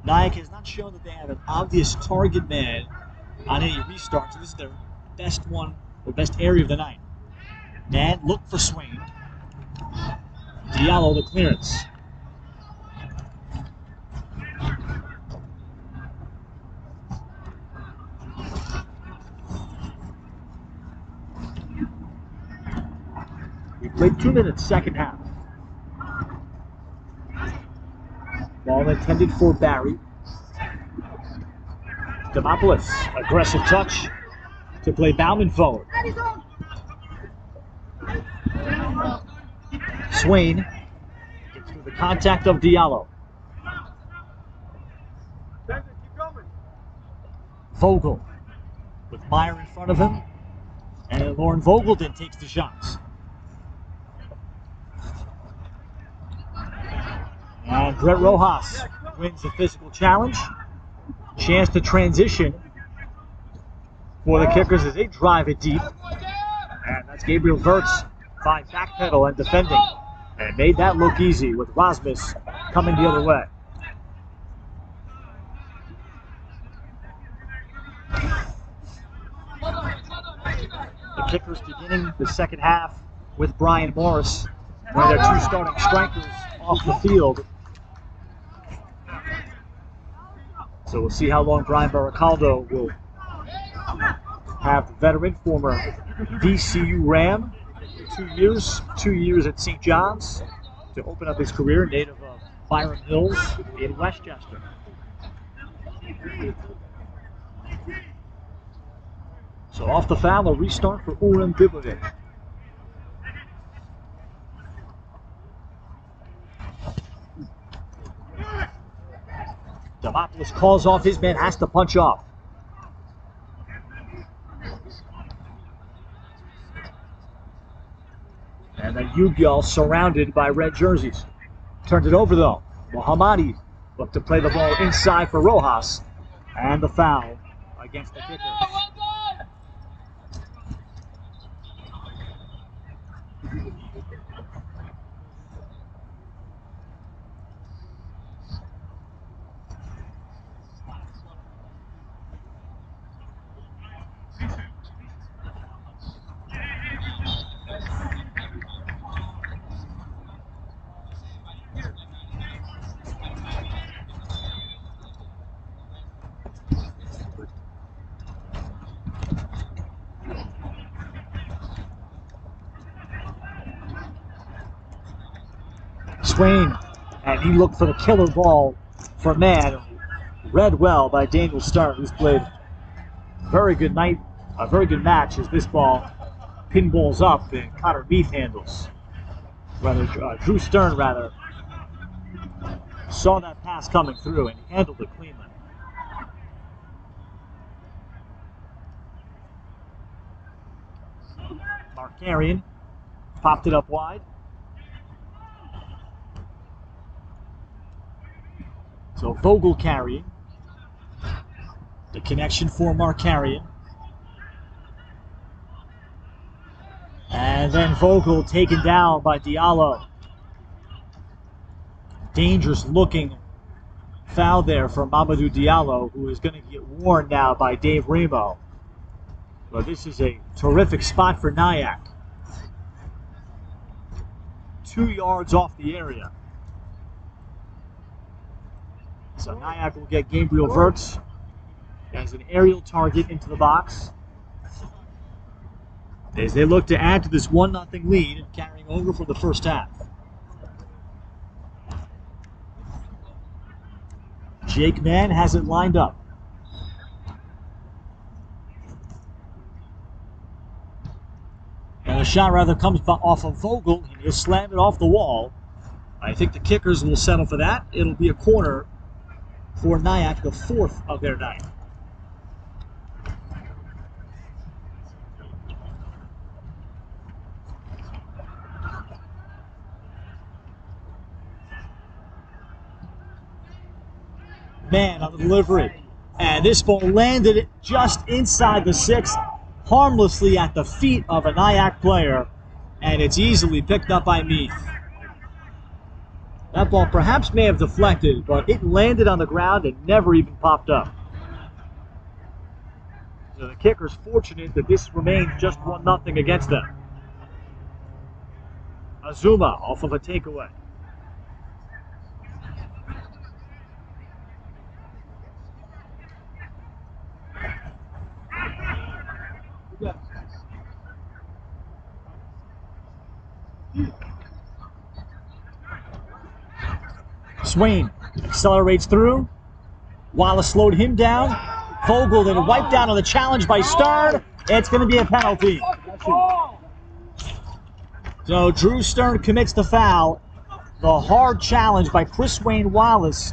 NYAC has not shown that they have an obvious target man on any restart. So this is their best one, or best area of the night. Mann looked for Swain. Diallo the clearance. We played 2 minutes, second half. Ball intended for Barry. Demopoulos, aggressive touch to play Bauman forward. Swain gets through the contact of Diallo. Vogel with Meyer in front of him, and Lauren Vogelden takes the shots. And Brett Rojas wins the physical challenge. Chance to transition for the Kickers as they drive it deep. And that's Gabriel Wirtz by backpedal and defending. And made that look easy with Rasmus coming the other way. The Kickers beginning the second half with Brian Morris, one of their two starting strikers, off the field. So we'll see how long Brian Baracaldo will have the veteran, former VCU Ram, 2 years at St. John's to open up his career, native of Byram Hills in Westchester. So off the foul, a restart for Urim Bibovic. Demopoulos calls off his man, has to punch off. And then Ugyall surrounded by red jerseys. Turned it over though. Mohammadi looked to play the ball inside for Rojas. And the foul against the Kickers. Swain, and he looked for the killer ball for Mann. Read well by Daniel Stern, who's played a very good match as this ball pinballs up and Connor Meath handles. Drew Stern saw that pass coming through and handled it cleanly. Markarian popped it up wide. So Vogel carrying. The connection for Markarian. And then Vogel taken down by Diallo. Dangerous looking foul there from Mamadou Diallo, who is going to get warned now by Dave Remo. But this is a terrific spot for NYAC. 2 yards off the area. So NYAC will get Gabriel Wirtz as an aerial target into the box as they look to add to this 1-0 lead and carrying over for the first half. Jake Mann has it lined up. And the shot rather comes off of Vogel. He'll slam it off the wall. I think the kickers will settle for that. It'll be a corner for NYAC, the 4th of their night. Man on the delivery. And this ball landed just inside the 6th, harmlessly at the feet of a NYAC player, and it's easily picked up by Meath. That ball perhaps may have deflected, but it landed on the ground and never even popped up. So the kicker's fortunate that this remains just 1-0 against them. Azuma off of a takeaway. Swain accelerates through. Wallace slowed him down. Vogel then wiped down on the challenge by Stern. It's going to be a penalty. So Drew Stern commits the foul. The hard challenge by Chris Wayne Wallace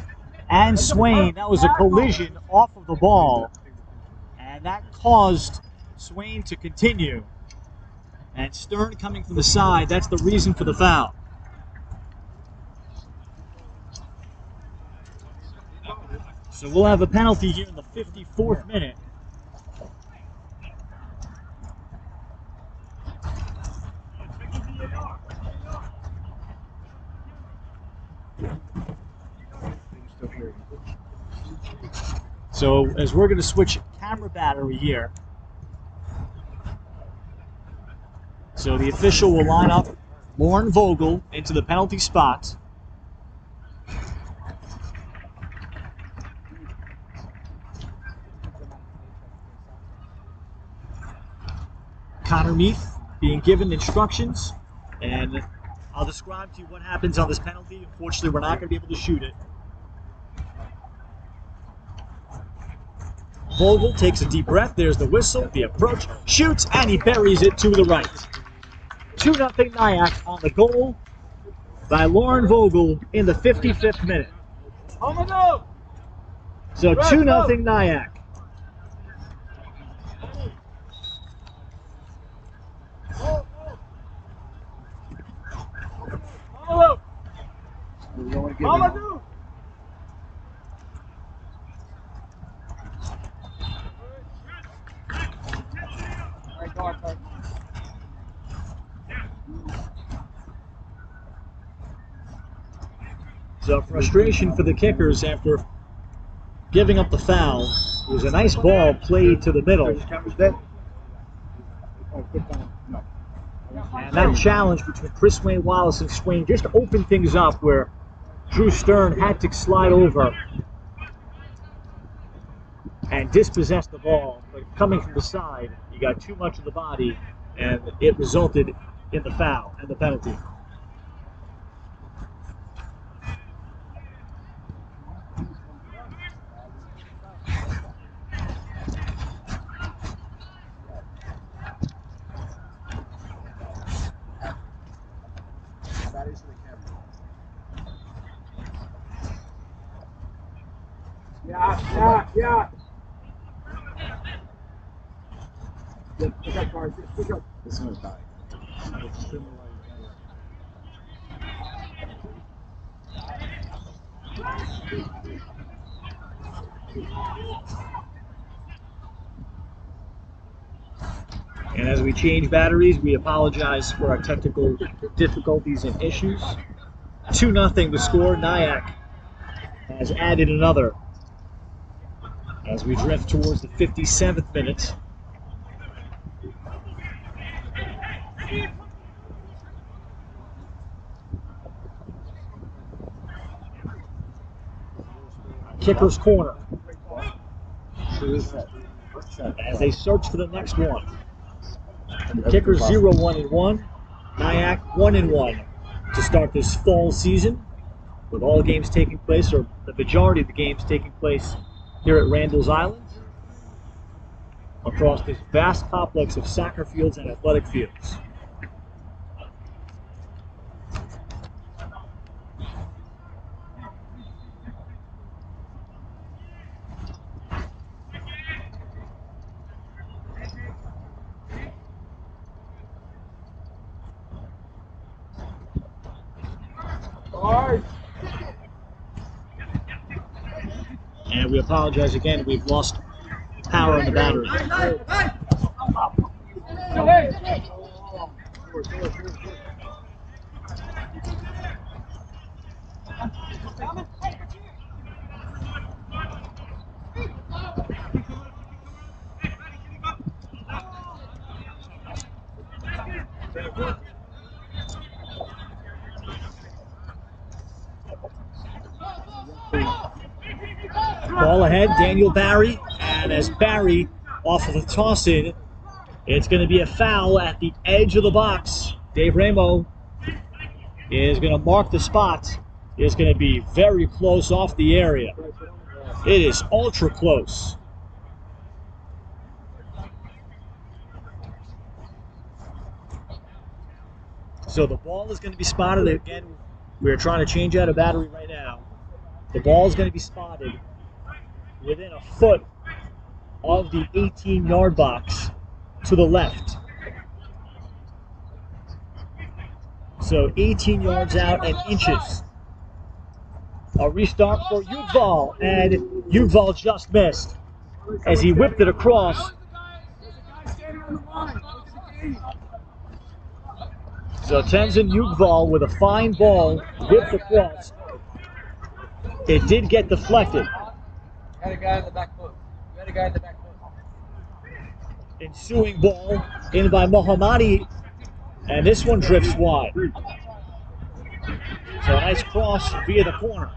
and Swain. That was a collision off of the ball. And that caused Swain to continue. And Stern coming from the side, that's the reason for the foul. So we'll have a penalty here in the 54th minute. So as we're going to switch camera battery here. So the official will line up Lauren Vogel into the penalty spot. Connor Meath being given instructions, and I'll describe to you what happens on this penalty. Unfortunately, we're not going to be able to shoot it. Vogel takes a deep breath. There's the whistle, the approach, shoots, and he buries it to the right. 2-0 NYAC on the goal by Lauren Vogel in the 55th minute. So 2-0 NYAC. So frustration for the kickers after giving up the foul. It was a nice ball played to the middle. And that challenge between Chris Wayne Wallace and Swain just opened things up where Drew Stern had to slide over and dispossess the ball. But coming from the side, you got too much of the body, and it resulted in the foul and the penalty. Yeah. This one's dying. And as we change batteries, we apologize for our technical difficulties and issues. 2-0 the score. NYAC has added another as we drift towards the 57th minute. kicker's corner as they search for the next one. The kickers 0-1-1, NYAC 1-1 to start this fall season, with all games taking place, or the majority of the games taking place, here at Randall's Island, across this vast complex of soccer fields and athletic fields. And we apologize again, we've lost power in the battery. Ball ahead, Daniel Barry, and as Barry off of the toss-in, it's going to be a foul at the edge of the box. Dave Ramo is going to mark the spot. It's going to be very close off the area. It is ultra close. So the ball is going to be spotted again. We're trying to change out a battery right now. The ball is going to be spotted within a foot of the 18-yard box to the left. So 18 yards out and inches. A restart for Yugval, and Yugval just missed as he whipped it across. So Tenzin Yugval with a fine ball, whipped across. It did get deflected. Got a guy in the back foot. You got a guy in the back foot. Ensuing ball in by Mohammadi, and this one drifts wide. So a nice cross via the corner.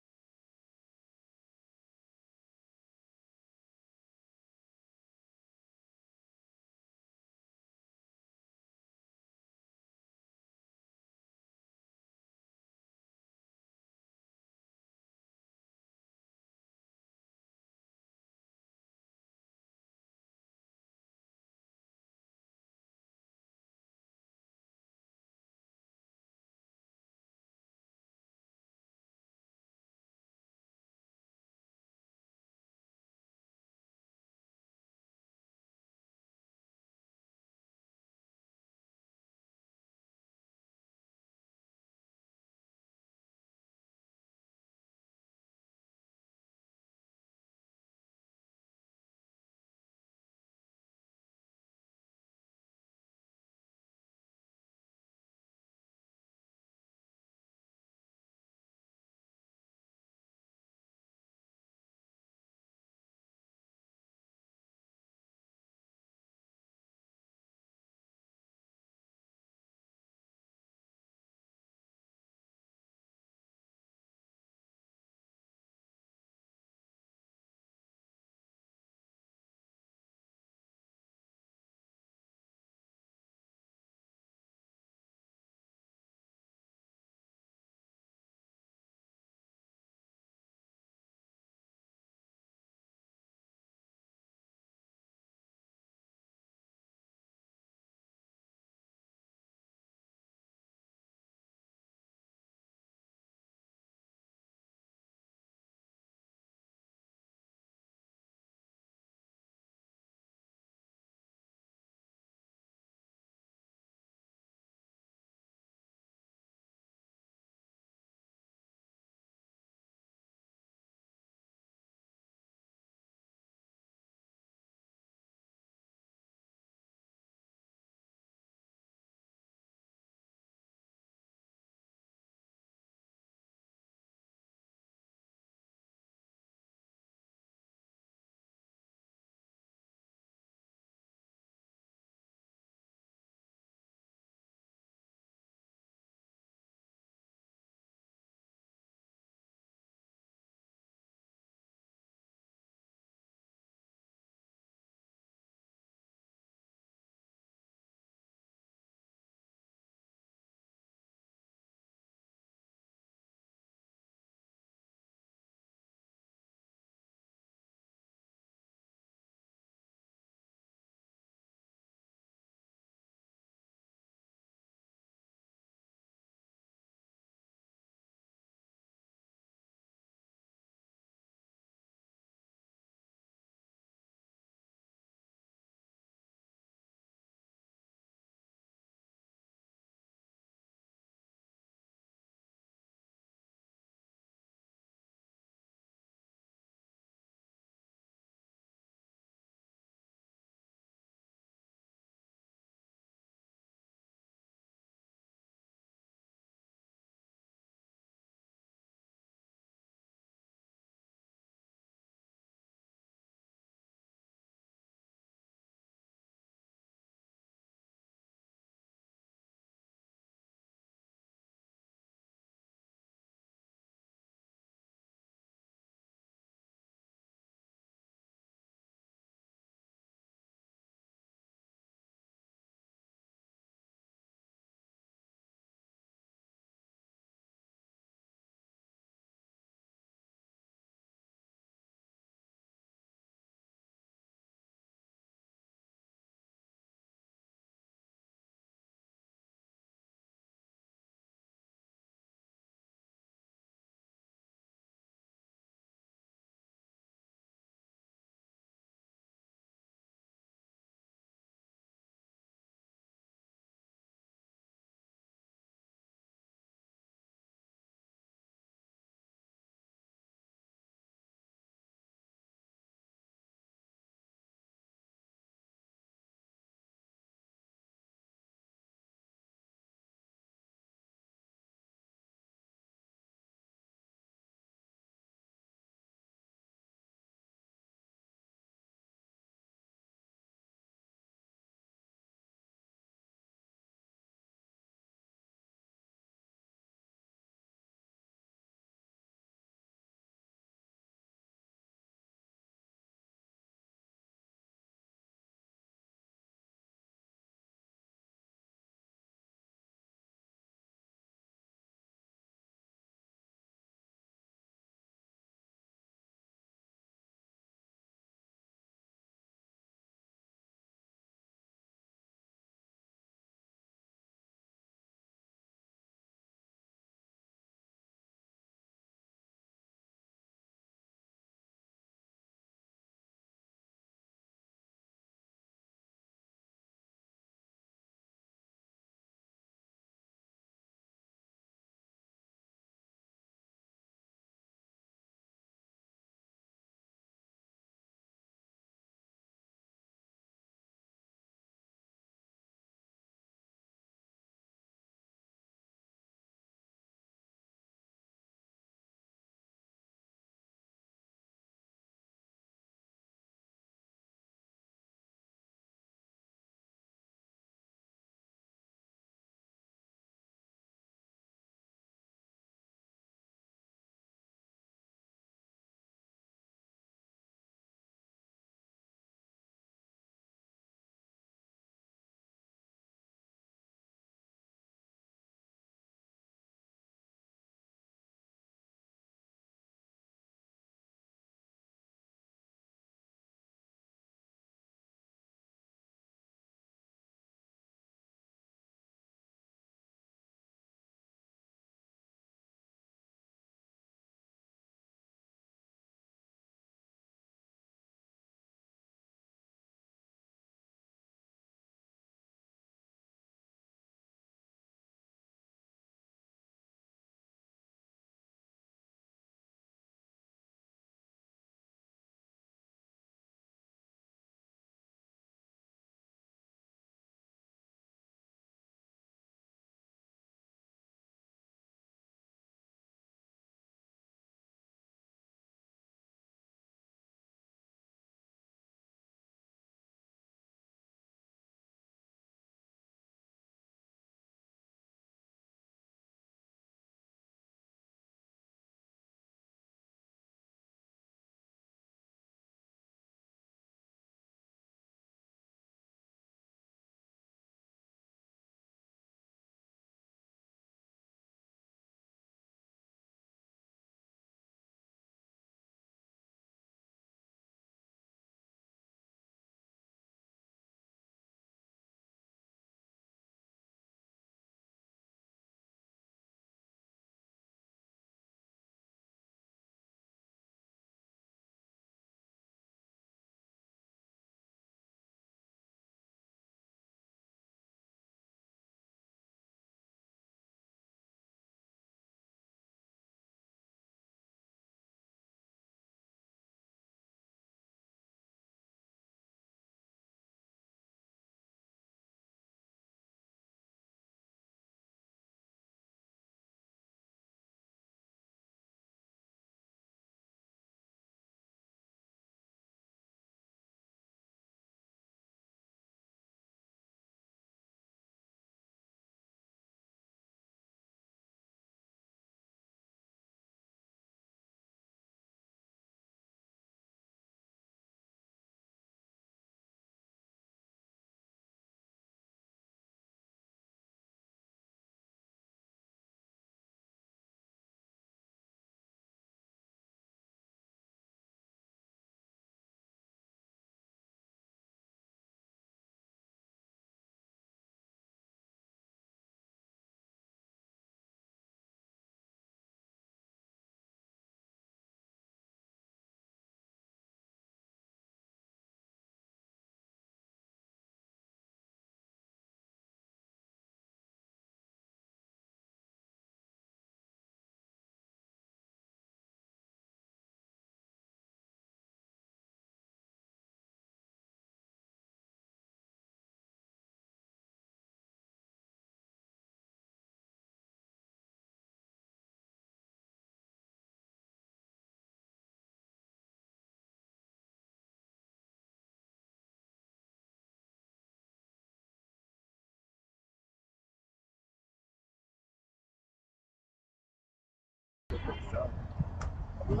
Yep.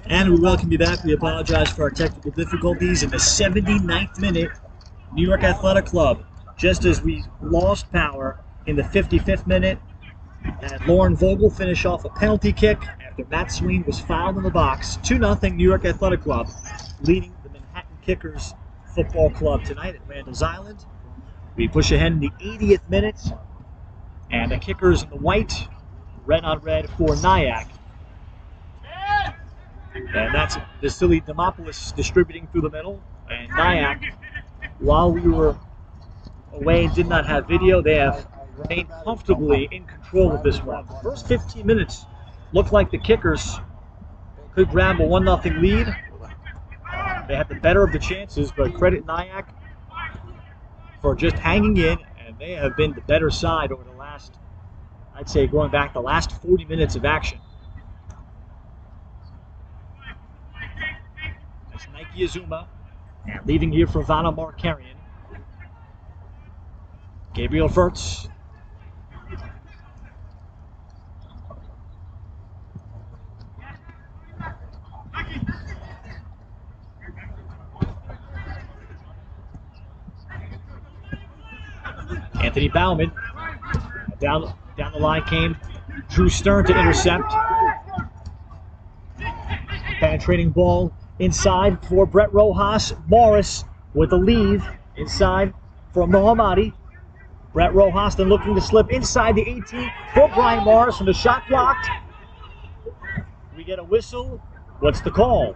And we welcome you back. We apologize for our technical difficulties in the 79th minute. New York Athletic Club, just as we lost power in the 55th minute, and Lauren Vogel finished off a penalty kick after Matt Swain was fouled in the box. 2-0 New York Athletic Club, leading the Manhattan Kickers Football Club tonight at Randall's Island. We push ahead in the 80th minute, and the Kickers in the white, red on red for NYAC. And that's Vasily Demopoulos distributing through the middle. And NYAC, while we were away and did not have video, they have remained comfortably in control of this one. The first 15 minutes looked like the Kickers could grab a 1-0 lead. They had the better of the chances, but credit NYAC for just hanging in, and they have been the better side over the last, I'd say going back the last 40 minutes of action. That's Nike Azuma, and leaving here for Vanna Markarian. Gabriel Furtz. Anthony Bauman. Down the line came Drew Stern to intercept. Penetrating ball inside for Brett Rojas. Morris with a leave inside for Mohammadi. Brett Rojas then looking to slip inside the 18 for Brian Morris, and the shot blocked. We get a whistle. What's the call?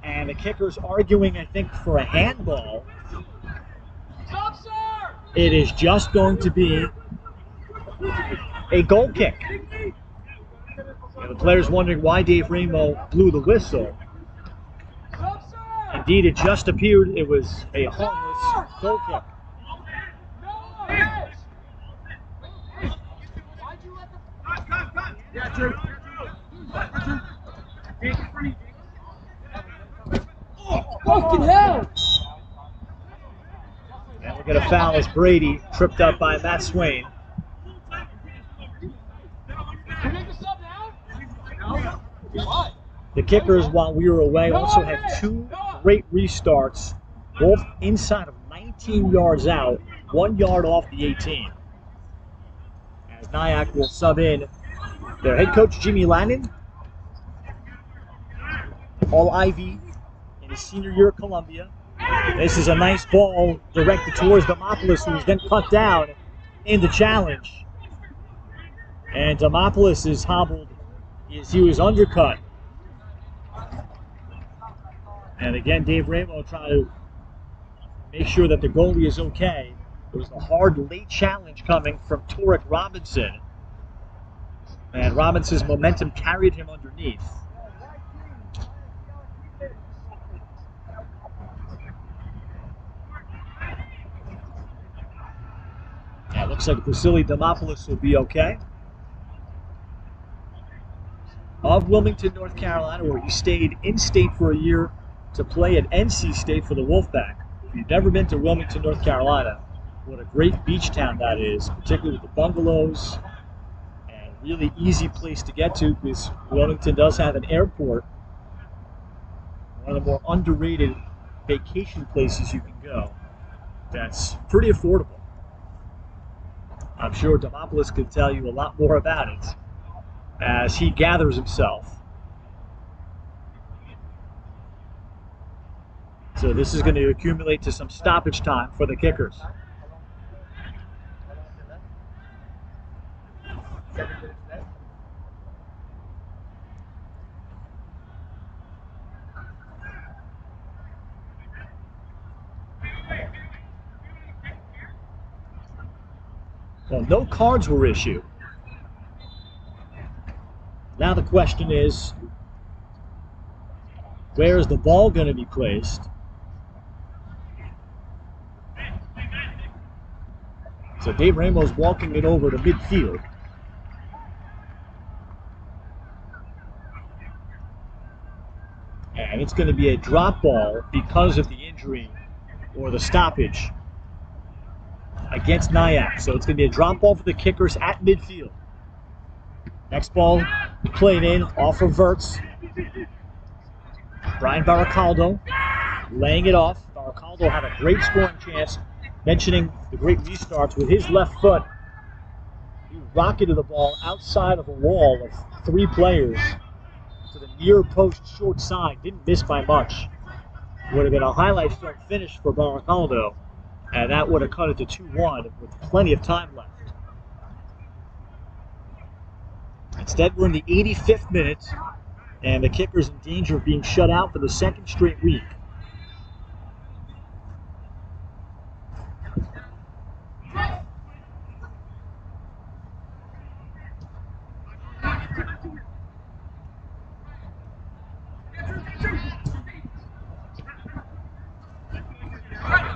And the Kickers arguing, I think, for a handball. It is just going to be a goal kick. And the players wondering why Dave Ramo blew the whistle. Indeed, it just appeared it was a harmless goal kick. Fucking hell! And we're going to foul as Brady tripped up by Matt Swain. The Kickers, while we were away, also had two great restarts, both inside of 19 yards out, 1 yard off the 18. As NYAC will sub in their head coach, Jimmy Lannon, all Ivy in his senior year at Columbia. This is a nice ball directed towards Demopoulos, who was then cut down in the challenge. And Demopoulos is hobbled as he was undercut. And again, Dave Ramo trying to make sure that the goalie is okay. There was a hard late challenge coming from Torek Robinson. And Robinson's momentum carried him underneath. Yeah, it looks like Vasily Demopoulos will be okay. Of Wilmington, North Carolina, where he stayed in-state for a year to play at NC State for the Wolfpack. If you've never been to Wilmington, North Carolina, what a great beach town that is, particularly with the bungalows, and really easy place to get to because Wilmington does have an airport. One of the more underrated vacation places you can go. That's pretty affordable. I'm sure Demopoulos could tell you a lot more about it as he gathers himself. So this is going to accumulate to some stoppage time for the Kickers. Well, no cards were issued. Now the question is, where is the ball going to be placed? So Dave Ramos walking it over to midfield. And it's going to be a drop ball because of the injury or the stoppage against NYAC. So it's going to be a drop ball for the Kickers at midfield. Next ball played in off of Verts. Brian Baracaldo laying it off. Baracaldo had a great scoring chance, mentioning the great restarts with his left foot. He rocketed the ball outside of a wall of 3 players to the near post short side. Didn't miss by much. Would have been a highlight film finish for Baracaldo, and that would have cut it to 2-1 with plenty of time left. Instead, we're in the 85th minute, and the Kickers in danger of being shut out for the 2nd straight week.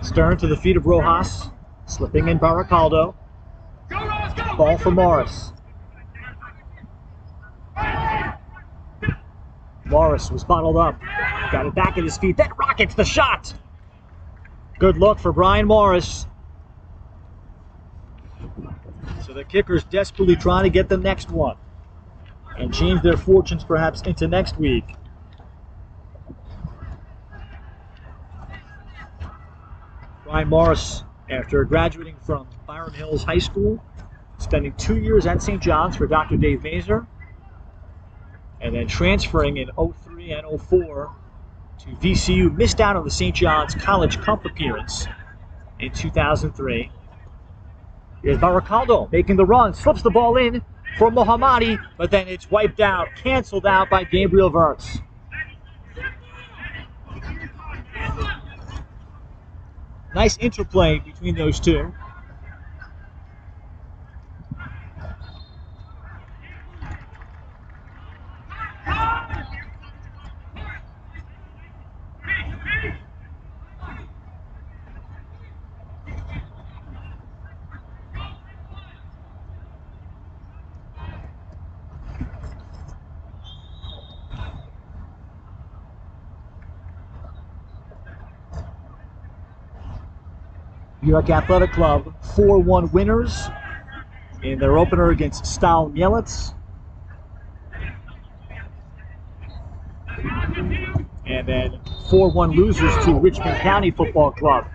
Stern to the feet of Rojas, slipping in Baracaldo. Ball for Morris. Morris was bottled up, got it back at his feet, then rockets the shot! Good look for Brian Morris. So the Kickers desperately trying to get the next one and change their fortunes perhaps into next week. Brian Morris, after graduating from Byram Hills High School, spending 2 years at St. John's for Dr. Dave Mazur, and then transferring in 03 and 04 to VCU, missed out on the St. John's College Cup appearance in 2003. Here's Baracaldo making the run, slips the ball in for Mohammadi, but then it's wiped out, canceled out by Gabriel Verts. Nice interplay between those two. New York Athletic Club 4-1 winners in their opener against Stal Mielec. And then 4-1 losers to Richmond County Football Club.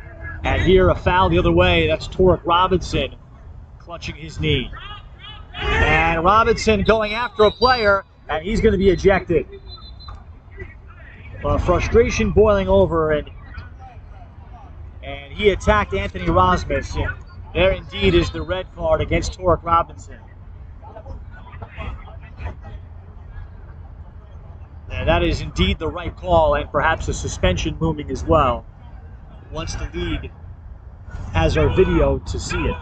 And here a foul the other way. That's Torek Robinson clutching his knee. And Robinson going after a player, and he's going to be ejected. Frustration boiling over, and he attacked Anthony Rasmus. And there indeed is the red card against Torek Robinson. And that is indeed the right call, and perhaps a suspension looming as well, once the league has our video to see it.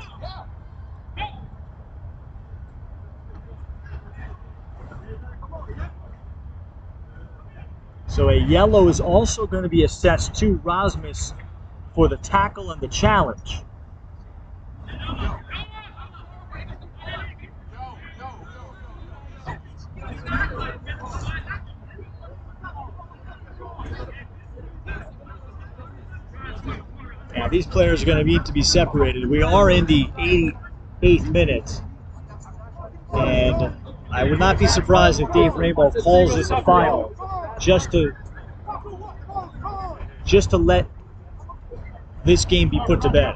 So a yellow is also going to be assessed to Rasmus for the tackle and the challenge. Now these players are going to need to be separated. We are in the 88th minute, and I would not be surprised if Dave Ramos calls this a final, just to let this game be put to bed.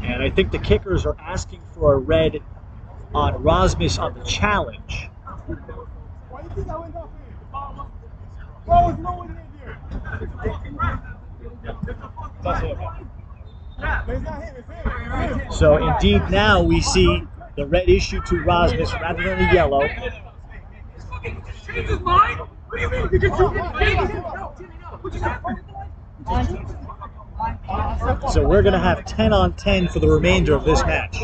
And I think the Kickers are asking for a red on Rasmus on the challenge. So indeed now we see the red issue to Rasmus rather than the yellow. So we're going to have 10 on 10 for the remainder of this match.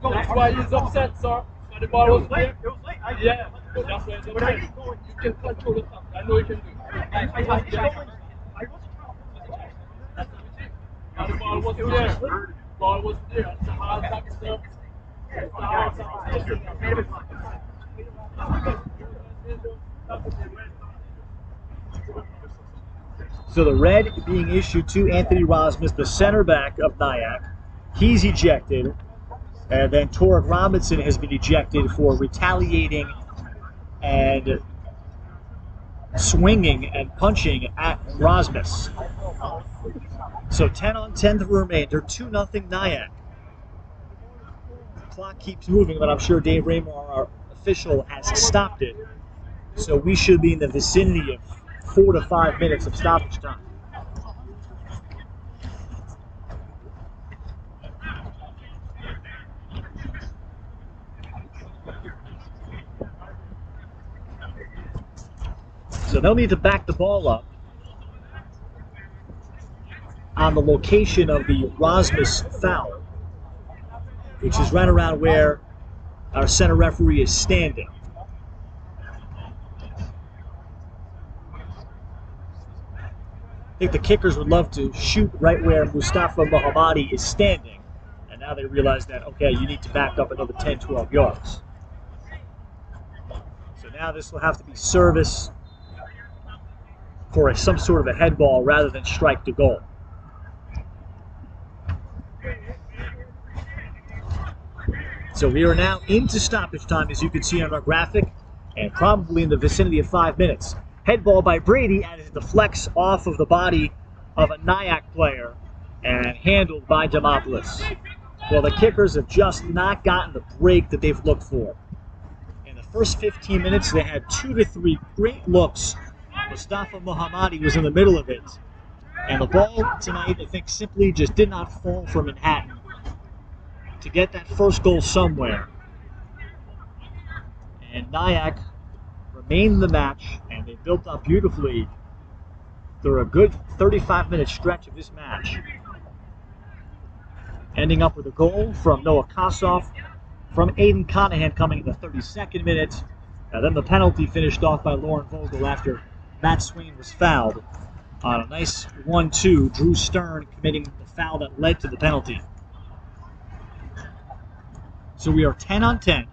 That's why he's upset, sir. The ball was late. Yeah, that's why he's upset. You can control the time. I know you can do it. The ball was there. The ball was there. It's a hard back step. It's a hard back So the red being issued to Anthony Rosmus, the center back of NYAC. He's ejected. And then Torek Robinson has been ejected for retaliating and swinging and punching at Rosmus. So 10 on 10 the remainder, 2-0 NYAC. The clock keeps moving, but I'm sure Dave Raymore, our official, has stopped it. So we should be in the vicinity of 4 to 5 minutes of stoppage time. So they'll need to back the ball up on the location of the Rosmus foul, which is right around where our center referee is standing. I think the kickers would love to shoot right where Mustafa Mohammadi is standing, and now they realize that, okay, you need to back up another 10, 12 yards. So now this will have to be service for some sort of a head ball rather than strike to goal. So we are now into stoppage time, as you can see on our graphic, and probably in the vicinity of 5 minutes. Head ball by Brady as it deflects off of the body of a NYAC player and handled by Demopoulos. Well, the kickers have just not gotten the break that they've looked for. In the first 15 minutes, they had 2 to 3 great looks. Mustafa Mohammadi was in the middle of it. And the ball tonight, I think, simply just did not fall for Manhattan to get that first goal somewhere. And NYAC remained in the match, and they built up beautifully through a good 35-minute stretch of this match. Ending up with a goal from Noah Kossoff, from Aiden Conahan coming in the 32nd minute. And then the penalty finished off by Lauren Vogel after Matt Swain was fouled on a nice 1-2. Drew Stern committing the foul that led to the penalty. So we are 10 on 10.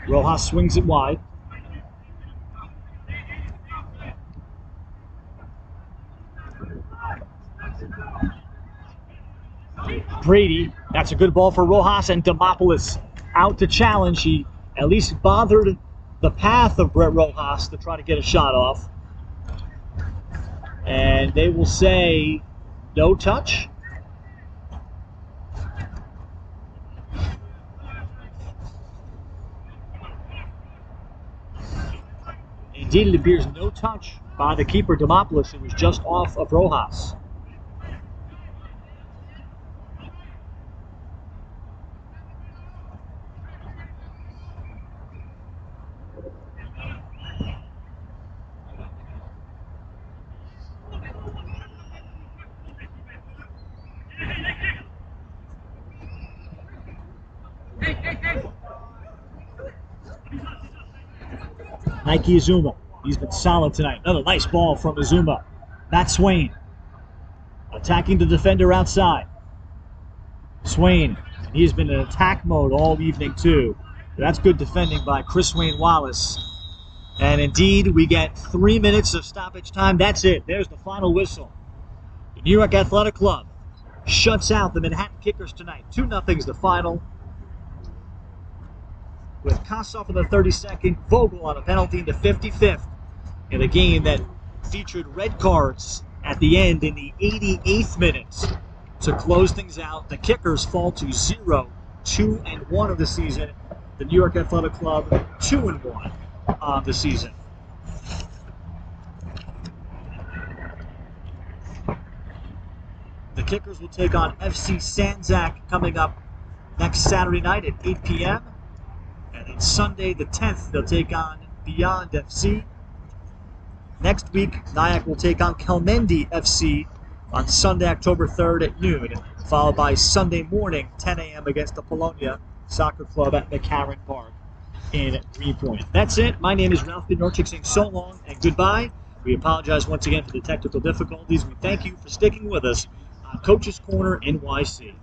Rojas swings it wide. Brady, that's a good ball for Rojas, and Demopoulos out to challenge. He at least bothered the path of Brett Rojas to try to get a shot off. And they will say no touch. Indeed, it appears no touch by the keeper, Demopoulos. It was just off of Rojas. Nike Azuma, he's been solid tonight. Another nice ball from Azuma. Matt Swain attacking the defender outside. Swain, he's been in attack mode all evening too. That's good defending by Chris Wayne Wallace. And indeed, we get 3 minutes of stoppage time. That's it. There's the final whistle. The New York Athletic Club shuts out the Manhattan Kickers tonight. 2-0 is the final. with Kossoff in the 32nd, Vogel on a penalty in the 55th, in a game that featured red cards at the end in the 88th minute. To close things out, the Kickers fall to 0-2-1 of the season. The New York Athletic Club 2-1 on the season. The Kickers will take on FC Sanzak coming up next Saturday night at 8 p.m. And then Sunday the 10th, they'll take on Beyond FC. Next week, NYAC will take on Kelmendi FC on Sunday, October 3rd at noon, followed by Sunday morning, 10 a.m. against the Polonia Soccer Club at McCarran Park in Greenpoint. That's it. My name is Ralph Bednarczyk saying so long and goodbye. We apologize once again for the technical difficulties. We thank you for sticking with us on Coach's Corner NYC.